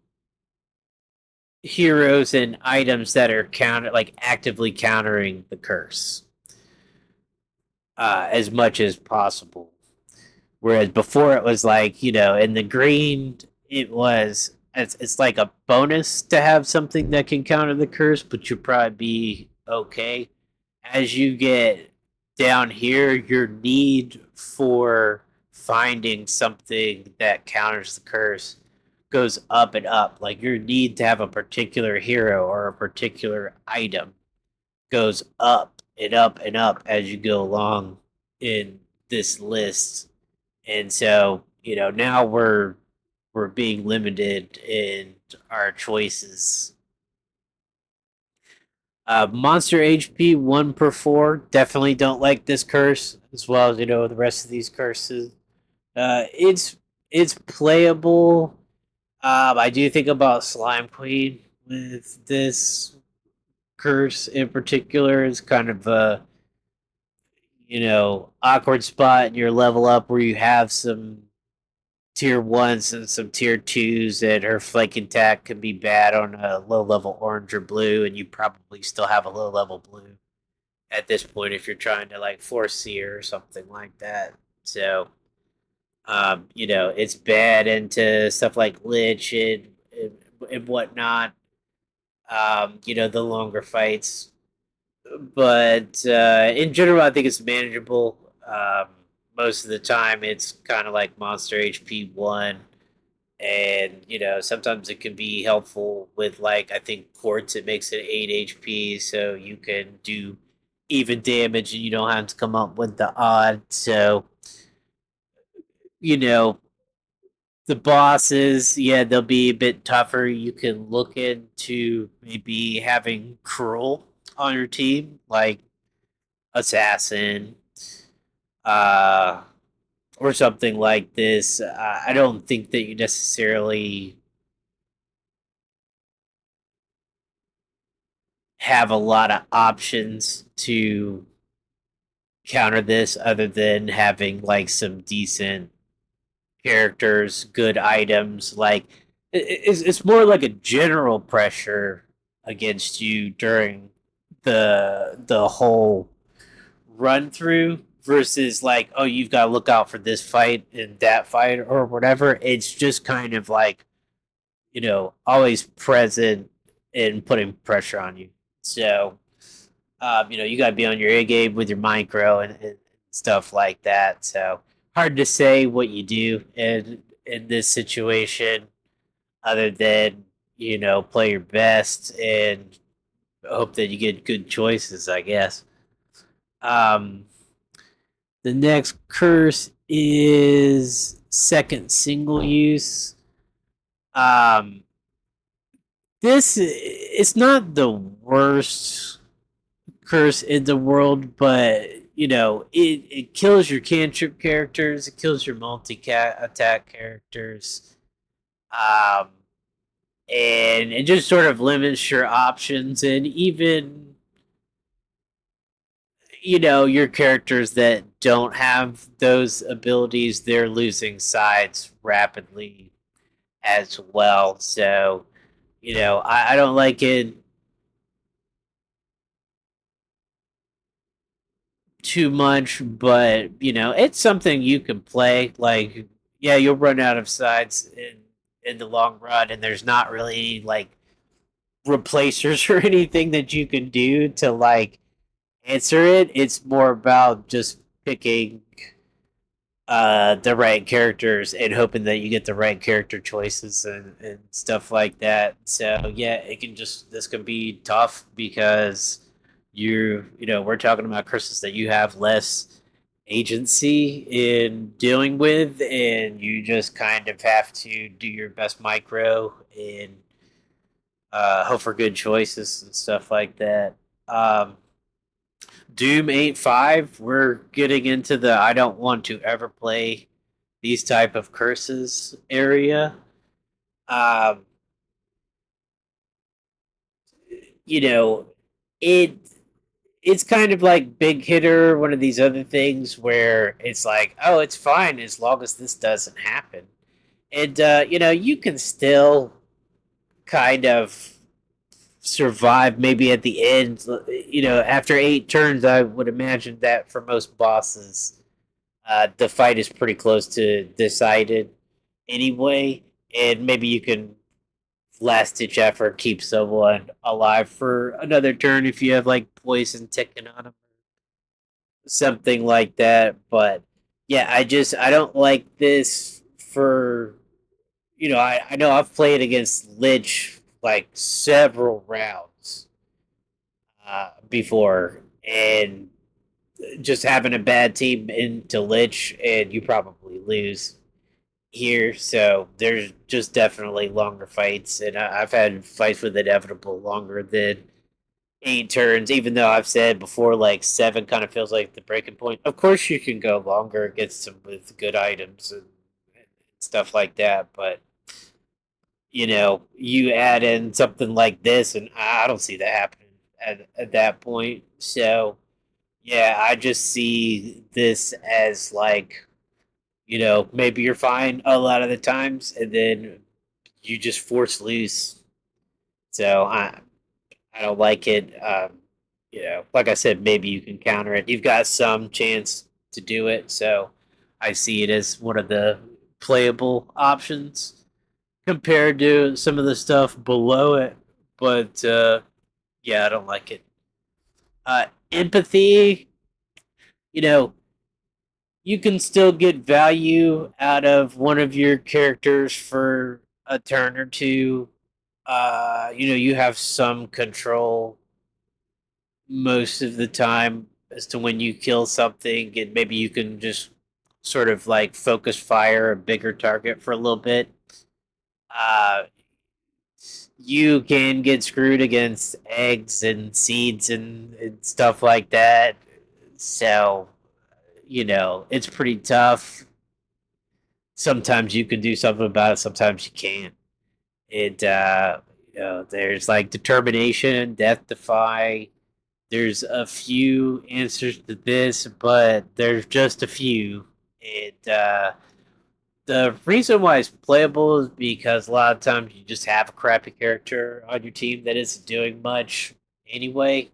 heroes and items that are actively countering the curse as much as possible. Whereas before it was like, in the green, it's like a bonus to have something that can counter the curse, but you'll probably be okay. As you get down here, your need for finding something that counters the curse goes up and up. Like your need to have a particular hero or a particular item goes up and up and up as you go along in this list. And so, now we're being limited in our choices. Monster HP 1 per 4. Definitely don't like this curse, as well as the rest of these curses. It's playable. I do think about Slime Queen with this curse in particular. Is kind of a awkward spot in your level up where you have some tier 1s and some tier 2s, and her flanking attack can be bad on a low level orange or blue, and you probably still have a low level blue at this point if you're trying to like force seer or something like that. So, it's bad into stuff like Lich and whatnot. The longer fights, but in general, I think it's manageable. Most of the time, it's kind of like Monster HP 1, and sometimes it can be helpful with, like, I think quartz, it makes it 8 HP, so you can do even damage and you don't have to come up with the odd. So you know the bosses, yeah, they'll be a bit tougher. You can look into maybe having Cruel on your team, like Assassin, uh or something like this. I don't think that you necessarily have a lot of options to counter this, other than having like some decent characters, good items. Like it's more like a general pressure against you during the whole run through versus like, oh, you've got to look out for this fight and that fight or whatever. It's just kind of like, always present and putting pressure on you. So, you got to be on your A game with your micro and stuff like that. So hard to say what you do in this situation, other than play your best and hope that you get good choices. I guess. Um, the next curse is second single use. Um, this it's not the worst curse in the world, but it kills your cantrip characters, it kills your multi attack characters, um, and it just sort of limits your options, and even your characters that don't have those abilities, they're losing sides rapidly as well. So I don't like it too much, but it's something you can play. Like, yeah, you'll run out of sides in the long run, and there's not really like replacers or anything that you can do to like answer it. It's more about just picking the right characters and hoping that you get the right character choices and stuff like that. So yeah, this can be tough because we're talking about curses that you have less agency in dealing with, and you just kind of have to do your best micro and hope for good choices and stuff like that. Doom 8.5, we're getting into the I don't want to ever play these type of curses area. Um, you know, it it's kind of like big hitter, one of these other things where it's like, oh, it's fine as long as this doesn't happen. And you can still kind of survive maybe at the end. After 8 turns, I would imagine that for most bosses, the fight is pretty close to decided anyway, and maybe you can last ditch effort keep someone alive for another turn if you have like poison ticking on them, something like that. But yeah, I don't like this for I know I've played against Lich like several rounds before, and just having a bad team into Lich, and you probably lose here. So there's just definitely longer fights, and I've had fights with Inevitable longer than 8 turns. Even though I've said before, like 7 kind of feels like the breaking point. Of course, you can go longer against some with good items and stuff like that, but you add in something like this, and I don't see that happening at that point. So yeah, I just see this as like maybe you're fine a lot of the times, and then you just force loose. So I don't like it. Like I said, maybe you can counter it. You've got some chance to do it, so I see it as one of the playable options compared to some of the stuff below it. But yeah, I don't like it. Empathy, you know, you can still get value out of one of your characters for a turn or two. You have some control most of the time as to when you kill something, and maybe you can just sort of like focus fire a bigger target for a little bit. Uh, you can get screwed against eggs and seeds and stuff like that. So, it's pretty tough. Sometimes you can do something about it, sometimes you can't. There's like determination, death defy. There's a few answers to this, but there's just a few. The reason why it's playable is because a lot of times you just have a crappy character on your team that isn't doing much anyway.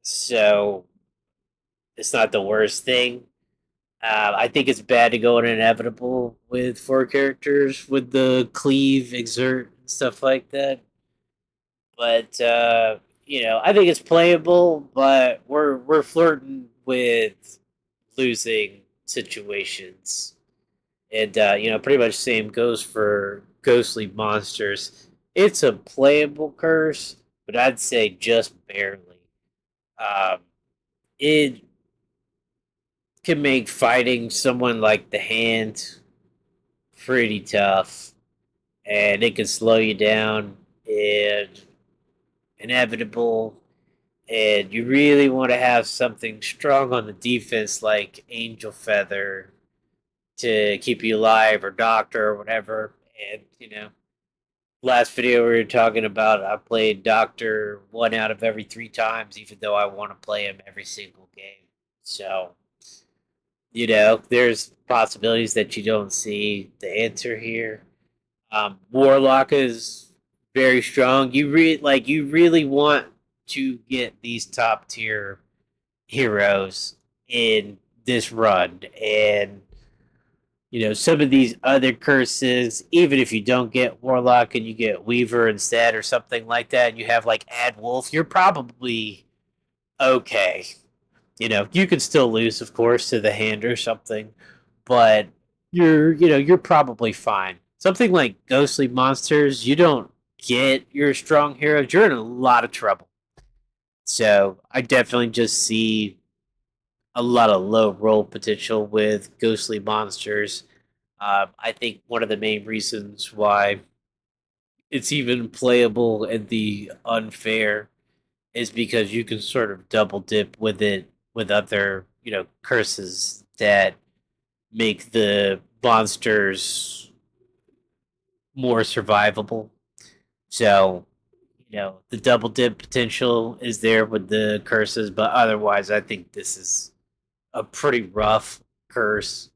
So it's not the worst thing. I think it's bad to go in inevitable with four characters with the cleave, exert, and stuff like that. But I think it's playable. But we're flirting with losing situations, and pretty much same goes for ghostly monsters. It's a playable curse, but I'd say just barely. Um, it can make fighting someone like the Hand pretty tough, and it can slow you down and inevitable. And you really want to have something strong on the defense like Angel Feather to keep you alive, or Doctor, or whatever. And last video we were talking about, I played Doctor one out of every three times, even though I want to play him every single game. So there's possibilities that you don't see the answer here. Warlock is very strong. You really want to get these top tier heroes in this run, and some of these other curses. Even if you don't get Warlock and you get Weaver instead, or something like that, and you have like Ad Wolf, you're probably okay. You could still lose, of course, to the Hand or something, but you're probably fine. Something like Ghostly Monsters, you don't get your strong heroes, you're in a lot of trouble. So I definitely just see a lot of low roll potential with Ghostly Monsters. I think one of the main reasons why it's even playable in the unfair is because you can sort of double dip with it with other, curses that make the monsters more survivable. So, the double dip potential is there with the curses, but otherwise, I think this is a pretty rough curse.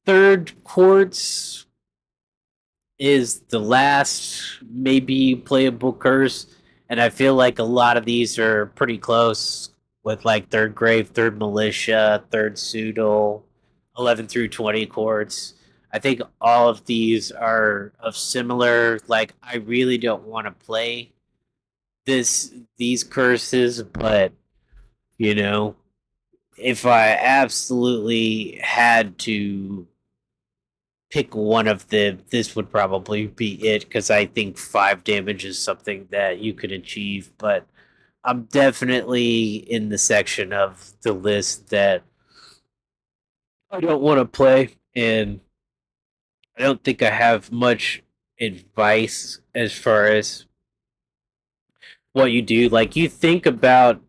Third quartz is the last maybe playable curse, and I feel like a lot of these are pretty close with like third grave, third militia, third pseudo, 11 through 20 chords. I think all of these are of similar. Like, I really don't want to play these curses, but you know, if I absolutely had to pick one of them, this would probably be it, because I think 5 damage is something that you could achieve. But I'm definitely in the section of the list that I don't want to play, and I don't think I have much advice as far as what you do. Like, you think about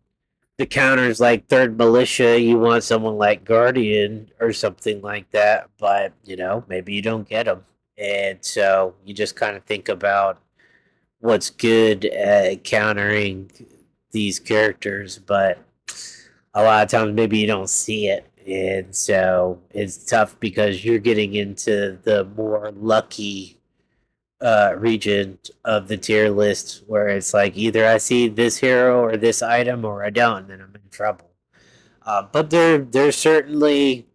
the counters like third militia, you want someone like Guardian or something like that, but maybe you don't get them, and so you just kind of think about what's good at countering these characters, but a lot of times maybe you don't see it, and so it's tough because you're getting into the more lucky region of the tier list, where it's like either I see this hero or this item, or I don't, and then I'm in trouble. But there's certainly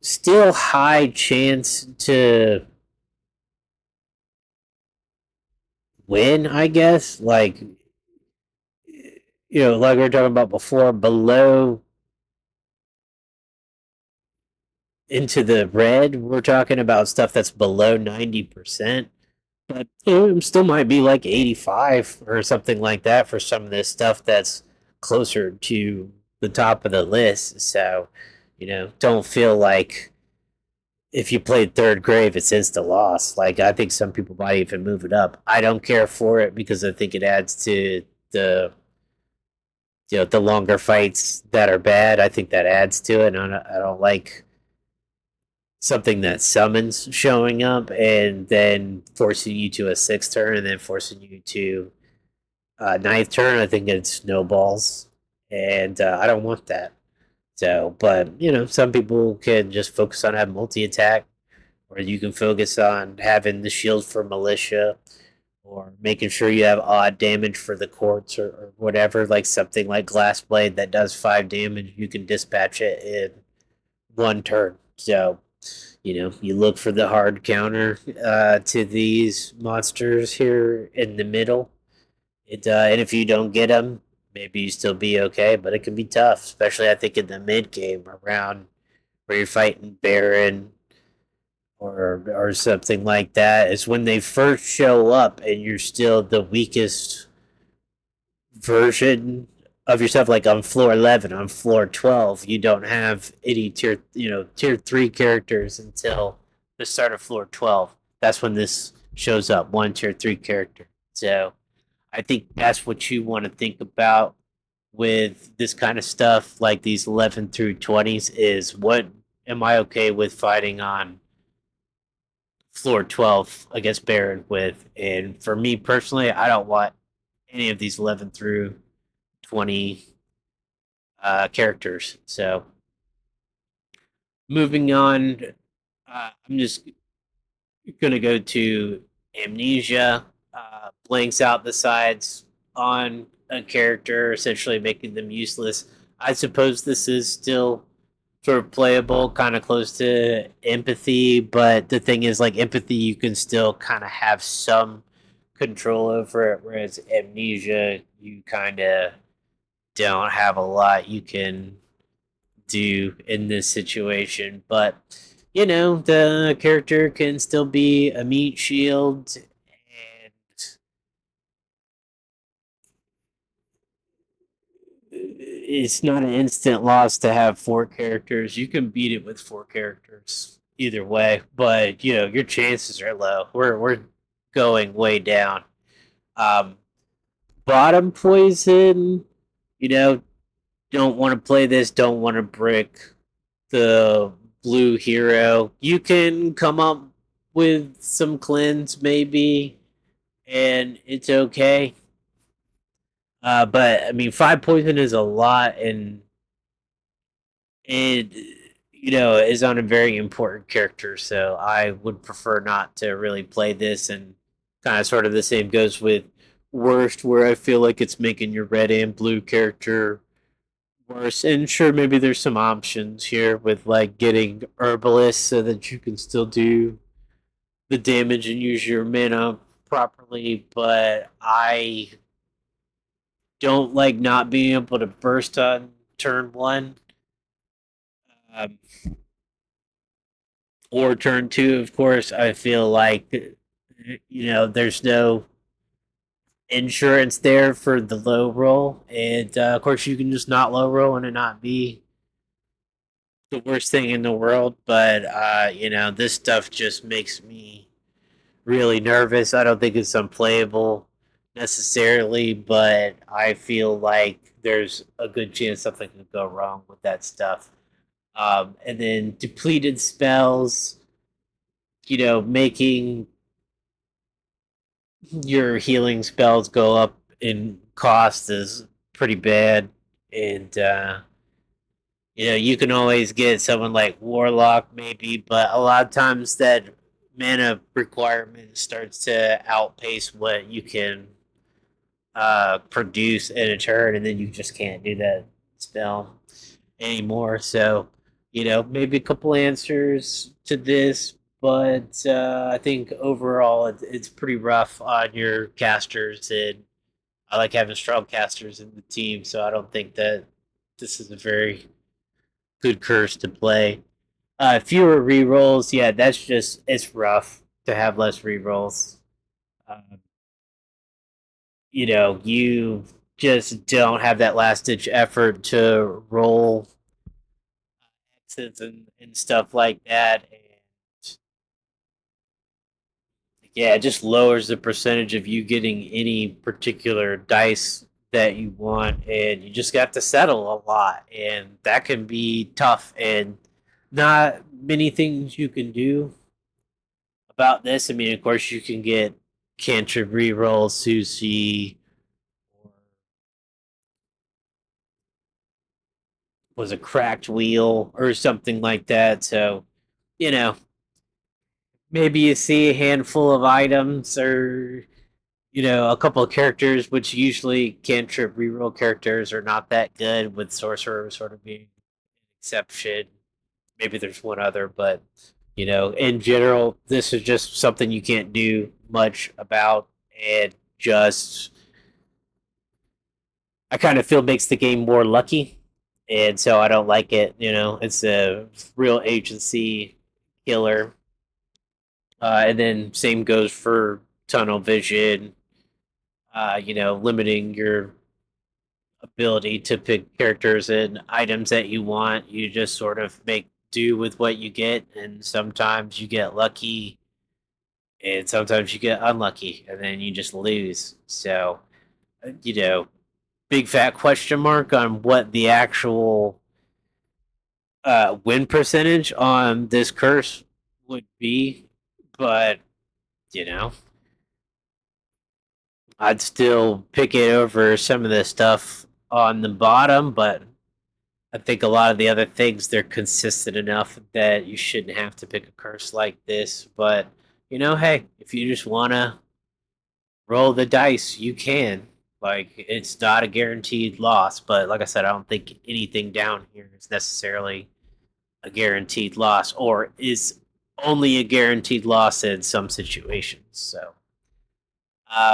still high chance to win, I guess. Like, like we were talking about before, below into the red, we're talking about stuff that's below 90%. But it still might be like 85 or something like that for some of this stuff that's closer to the top of the list. So, don't feel like if you played third grave, it's insta loss. Like, I think some people might even move it up. I don't care for it because I think it adds to the the longer fights that are bad. I think that adds to it. And I don't like something that summons showing up and then forcing you to a sixth turn and then forcing you to ninth turn. I think it snowballs, and I don't want that. So, but some people can just focus on having multi attack, or you can focus on having the shield for militia, or making sure you have odd damage for the quartz or whatever, like something like Glass Blade that does 5 damage, you can dispatch it in 1 turn. So, you look for the hard counter to these monsters here in the middle. And if you don't get them, maybe you still be okay, but it can be tough, especially I think in the mid game around where you're fighting Baron or something like that. Is when they first show up and you're still the weakest version of yourself. Like on floor 11, on floor 12, you don't have any tier 3 characters until the start of floor 12. That's when this shows up, one tier 3 character. So I think that's what you want to think about with this kind of stuff, like these 11 through 20s, is what am I okay with fighting on floor 12 against Baron with? And for me personally, I don't want any of these 11 through 20 characters. So moving on, I'm just going to go to Amnesia, blanks out the sides on a character, essentially making them useless. I suppose this is still sort of playable, kind of close to empathy, but the thing is, like empathy, you can still kind of have some control over it, whereas amnesia, you kind of don't have a lot you can do in this situation. But the character can still be a meat shield, and it's not an instant loss to have 4 characters. You can beat it with 4 characters either way, but your chances are low. We're going way down. Um, Bottom poison, you know, don't want to play this. Don't want to brick the blue hero. You can come up with some cleanse maybe, and it's okay. But I mean, 5 poison is a lot, and it is on a very important character. So I would prefer not to really play this. And kind of sort of the same goes with worst, where I feel like it's making your red and blue character worse. And sure, maybe there's some options here with like getting herbalist so that you can still do the damage and use your mana properly. But I don't like not being able to burst on turn one. Um, or turn two, of course. I feel like there's no insurance there for the low roll, and of course you can just not low roll and it not be the worst thing in the world. But this stuff just makes me really nervous. I don't think it's unplayable necessarily, but I feel like there's a good chance something could go wrong with that stuff. And then depleted spells, making your healing spells go up in cost is pretty bad. And, you can always get someone like Warlock, maybe, but a lot of times that mana requirement starts to outpace what you can produce in a turn, and then you just can't do that spell anymore. So, maybe a couple answers to this, but I think overall it's pretty rough on your casters, and I like having strong casters in the team, so I don't think that this is a very good curse to play. Fewer rerolls, yeah, that's just it's rough to have less rerolls. Um, you just don't have that last ditch effort to roll exits and stuff like that. And yeah, it just lowers the percentage of you getting any particular dice that you want, and you just got to settle a lot, and that can be tough. And not many things you can do about this. I mean, of course, you can get cantrip reroll, Susie, or was a cracked wheel or something like that. So, you know, maybe you see a handful of items or a couple of characters which usually cantrip reroll characters are not that good, with sorcerer sort of being an exception. Maybe there's one other, but in general, this is just something you can't do much about, and just I kind of feel makes the game more lucky, and so I don't like it. It's a real agency killer. And then same goes for tunnel vision. Limiting your ability to pick characters and items that you want. You just sort of make do with what you get, and sometimes you get lucky, and sometimes you get unlucky, and then you just lose. So, uh, you know, big fat question mark on what the actual win percentage on this curse would be, but you know, I'd still pick it over some of the stuff on the bottom, but I think a lot of the other things they're consistent enough that you shouldn't have to pick a curse like this. But hey, if you just wanna roll the dice, you can. Like, it's not a guaranteed loss, but like I said, I don't think anything down here is necessarily a guaranteed loss, or is only a guaranteed loss in some situations. So,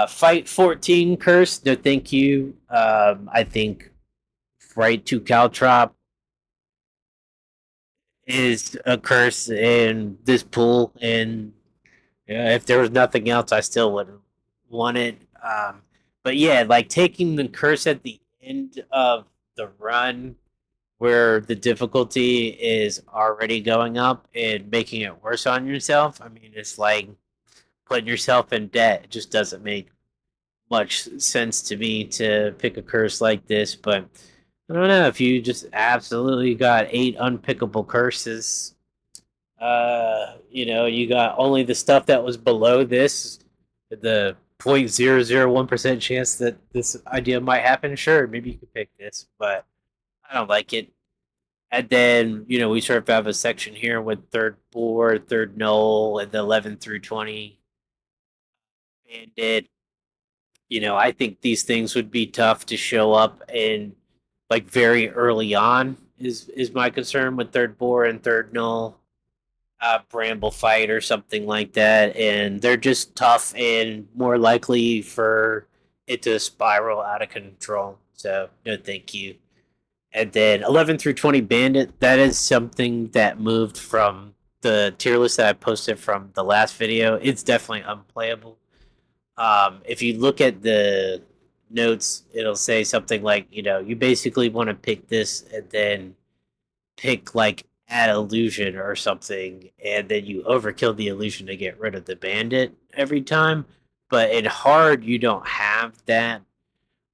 fight 14 curse. No, thank you. I think right to Caltrop is a curse in this pool, and if there was nothing else, I still wouldn't want it. But yeah, like taking the curse at the end of the run, where the difficulty is already going up and making it worse on yourself. I mean, it's like putting yourself in debt. It just doesn't make much sense to me to pick a curse like this. But I don't know, if you just absolutely got 8 unpickable curses. You got only the stuff that was below this, the 0.001% chance that this idea might happen. Sure, maybe you could pick this, but I don't like it. And then, we sort of have a section here with third board, third null, and the 11 through 20 bandit. I think these things would be tough to show up in, like, very early on. Is my concern with third board and third null, bramble fight or something like that, and they're just tough and more likely for it to spiral out of control. So no, thank you. And then 11 through 20 bandit, that is something that moved from the tier list that I posted from the last video. It's definitely unplayable. If you look at the notes, it'll say something like, you basically want to pick this and then pick like add illusion or something, and then you overkill the illusion to get rid of the bandit every time. But in hard, you don't have that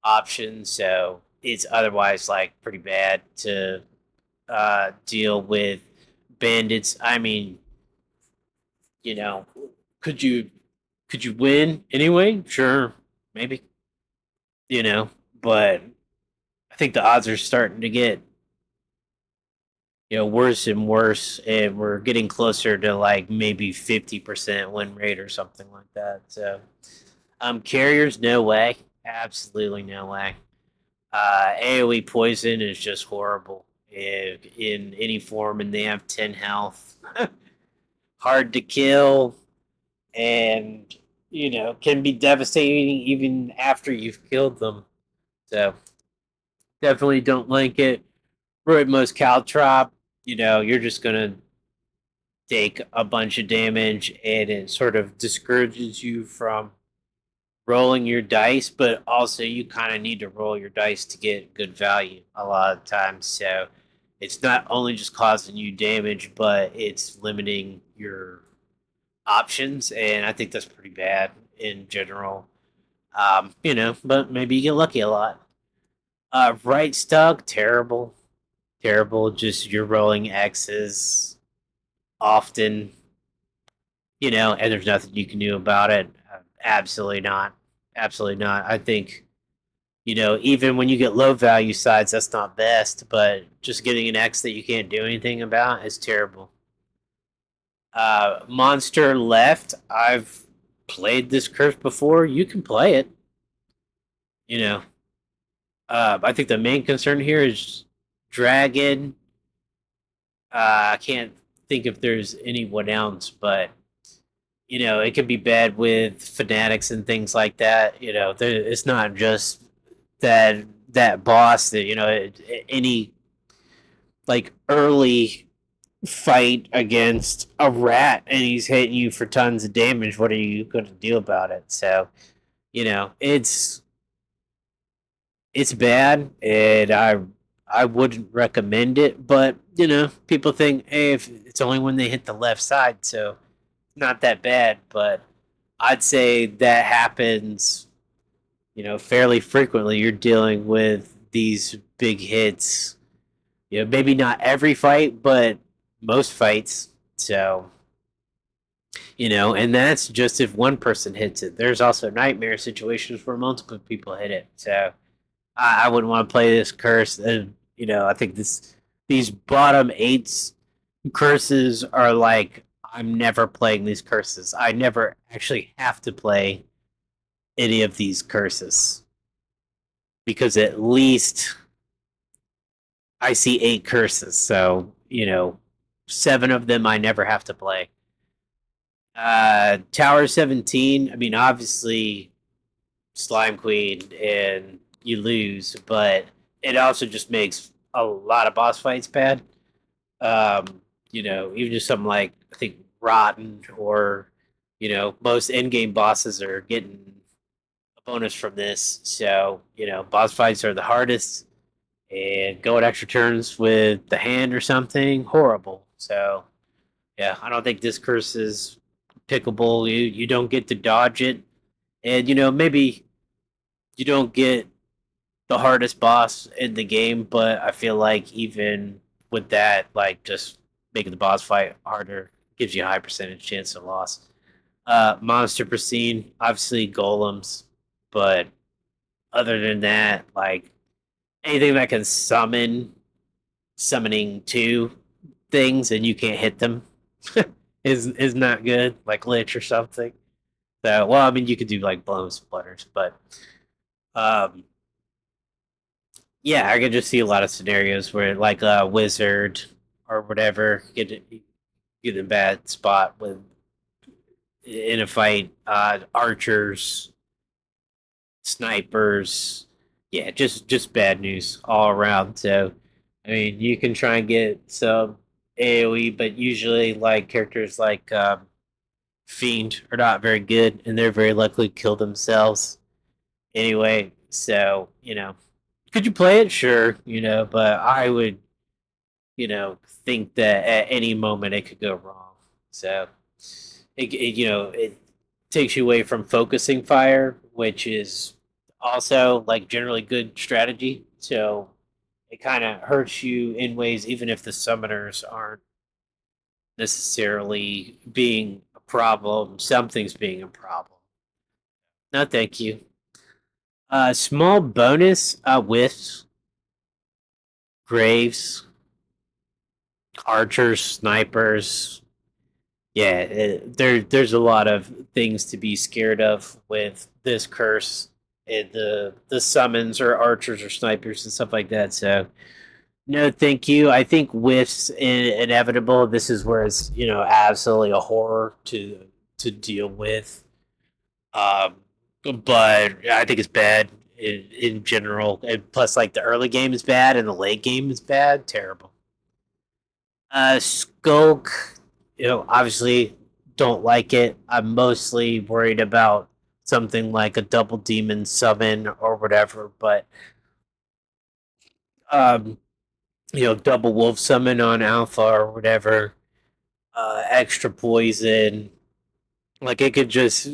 option, so it's otherwise like pretty bad to deal with bandits. I mean, you know, could you could you win anyway? Sure, maybe. You know, but I think the odds are starting to get worse and worse, and we're getting closer to like maybe 50% win rate or something like that. So, carriers, no way, absolutely no way. AOE poison is just horrible in any form, and they have 10 health. Hard to kill, and can be devastating even after you've killed them. So definitely don't like it. Roidmo's Caltrop, you're just gonna take a bunch of damage, and it sort of discourages you from rolling your dice, but also you kind of need to roll your dice to get good value a lot of times. So it's not only just causing you damage, but it's limiting your options, and I think that's pretty bad in general. But maybe you get lucky a lot. Right stuck, terrible, terrible. Just you're rolling X's often, and there's nothing you can do about it. Absolutely not. Absolutely not. I think, even when you get low value sides, that's not best, but just getting an X that you can't do anything about is terrible. Monster left. I've played this curse before, you can play it. You know, I think the main concern here is Dragon. I can't think if there's anyone else, but it can be bad with fanatics and things like that. It's not just that boss that any like early fight against a rat and he's hitting you for tons of damage. What are you going to do about it? So it's bad, and I wouldn't recommend it. But people think, hey, if it's only when they hit the left side, so not that bad. But I'd say that happens, fairly frequently. You're dealing with these big hits. Maybe not every fight, but most fights. So and that's just if one person hits it. There's also nightmare situations where multiple people hit it. So I wouldn't want to play this curse. And I think these bottom eights curses are like, I'm never playing these curses. I never actually have to play any of these curses because at least I see 8 curses. So 7 of them I never have to play. Tower 17. I mean, obviously Slime Queen and you lose, but it also just makes a lot of boss fights bad. Even just something like I think Rotten or most end game bosses are getting a bonus from this. So boss fights are the hardest, and going extra turns with the hand or something horrible. So yeah, I don't think this curse is pickable. You don't get to dodge it, and maybe you don't get the hardest boss in the game, but I feel like even with that, like just making the boss fight harder gives you a high percentage chance of loss. Monster Pristine, obviously golems, but other than that, like anything that can summoning two things and you can't hit them is not good, like Lich or something. So, well, I mean, you could do like blown splitters, but um, yeah, I could just see a lot of scenarios where like a wizard or whatever get in a bad spot with in a fight. Archers, snipers, yeah, just bad news all around. So, I mean, you can try and get some AOE, but usually like characters like Fiend are not very good, and they're very likely to kill themselves anyway. So, could you play it? Sure, but I would think that at any moment it could go wrong. So it takes you away from focusing fire, which is also like generally good strategy. So it kind of hurts you in ways, even if the summoners aren't necessarily being a problem. Something's being a problem. No, thank you. Small bonus with graves, archers, snipers, yeah, there's a lot of things to be scared of with this curse. The summons or archers or snipers and stuff like that. So no, thank you. I think whiffs inevitable. This is where it's absolutely a horror to deal with. Um, but I think it's bad in general. And plus, like the early game is bad and the late game is bad. Terrible. Skulk, obviously don't like it. I'm mostly worried about something like a double demon summon or whatever, but um, double wolf summon on alpha or whatever, extra poison, like it could just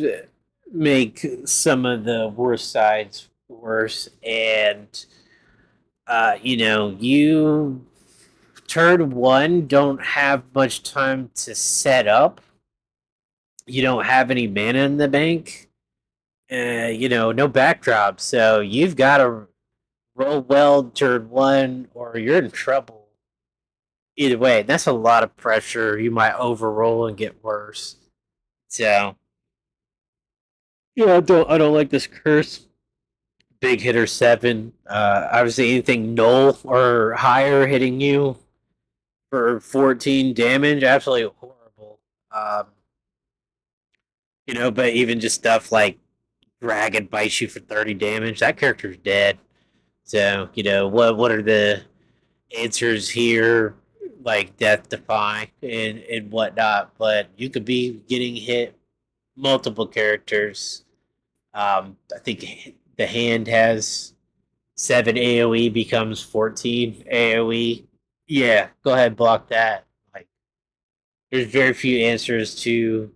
make some of the worst sides worse. And you turn one don't have much time to set up. You don't have any mana in the bank. No backdrop, so you've got to roll well turn one, or you're in trouble. Either way, that's a lot of pressure. You might overroll and get worse. So Yeah, I don't like this curse. Big hitter 7. Obviously, anything null or higher hitting you for 14 damage, absolutely horrible. Um, but even just stuff like Dragon bites you for 30 damage, that character's dead. So, what are the answers here? Like Death Defy and whatnot, but you could be getting hit multiple characters. I think the hand has 7 AoE becomes 14 AoE. Yeah, go ahead, block that. Like, there's very few answers to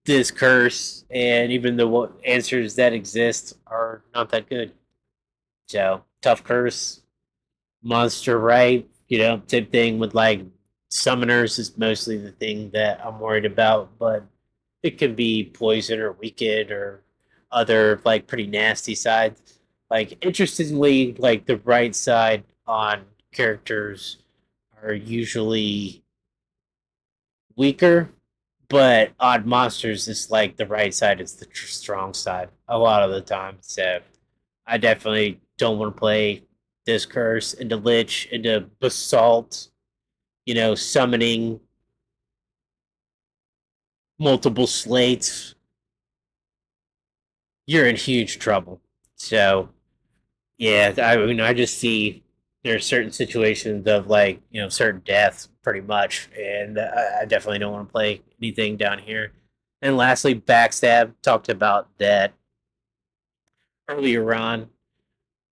this curse, and even the answers that exist are not that good. So, tough curse, monster right, type thing with like summoners is mostly the thing that I'm worried about, but it could be poison or wicked or other like pretty nasty sides. Like interestingly, like the right side on characters are usually weaker, but on monsters it's like the right side is the strong side a lot of the time. So I definitely don't want to play this curse into Lich, into Basalt, summoning multiple slates. You're in huge trouble. So yeah, I just see there's certain situations of like certain death, pretty much, and I definitely don't want to play anything down here. And lastly, backstab. Talked about that earlier on,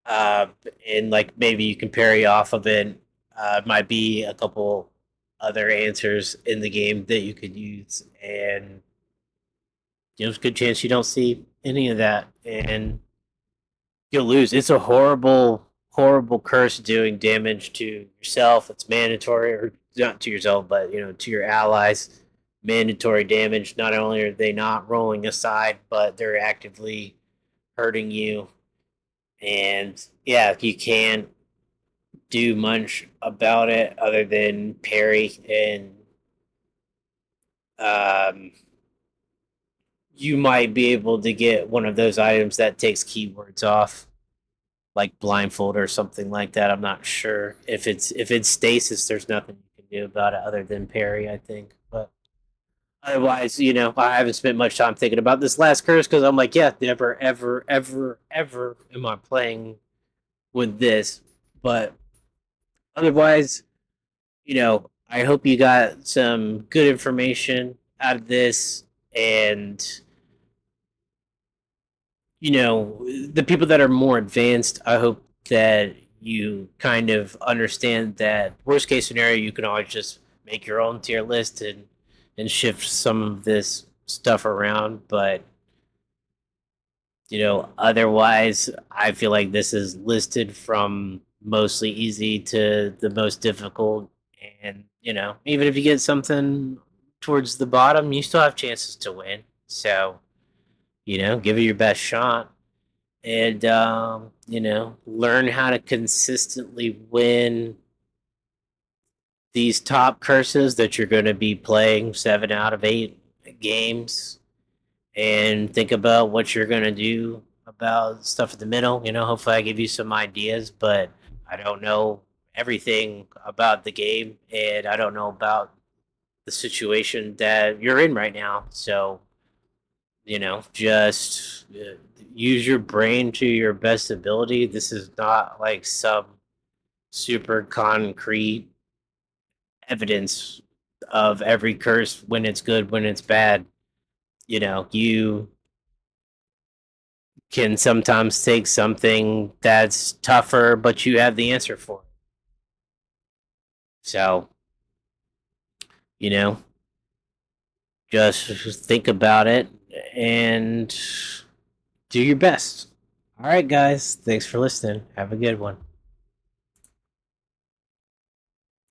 uh, and like maybe you can parry off of it. Might be a couple other answers in the game that you could use, and there's a good chance you don't see any of that, and you'll lose. It's a horrible, horrible curse doing damage to yourself. It's mandatory, or not to yourself, but to your allies. Mandatory damage. Not only are they not rolling aside, but they're actively hurting you. And yeah, you can't do much about it other than parry, and um, you might be able to get one of those items that takes keywords off, like blindfold or something like that. I'm not sure if it's stasis. There's nothing you can do about it other than parry, I think. But otherwise, I haven't spent much time thinking about this last curse because I'm like, yeah, never, ever, ever, ever am I playing with this. But otherwise, I hope you got some good information out of this, and the people that are more advanced, I hope that you kind of understand that worst case scenario, you can always just make your own tier list and shift some of this stuff around. But otherwise, I feel like this is listed from mostly easy to the most difficult. And even if you get something towards the bottom, you still have chances to win. So give it your best shot, and learn how to consistently win these top curses that you're going to be playing 7 out of 8 games, and think about what you're going to do about stuff in the middle. Hopefully I give you some ideas, but I don't know everything about the game, and I don't know about the situation that you're in right now. So just use your brain to your best ability. This is not like some super concrete evidence of every curse, when it's good, when it's bad. You can sometimes take something that's tougher, but you have the answer for it. So, you know, just think about it and do your best. All right, guys. Thanks for listening. Have a good one.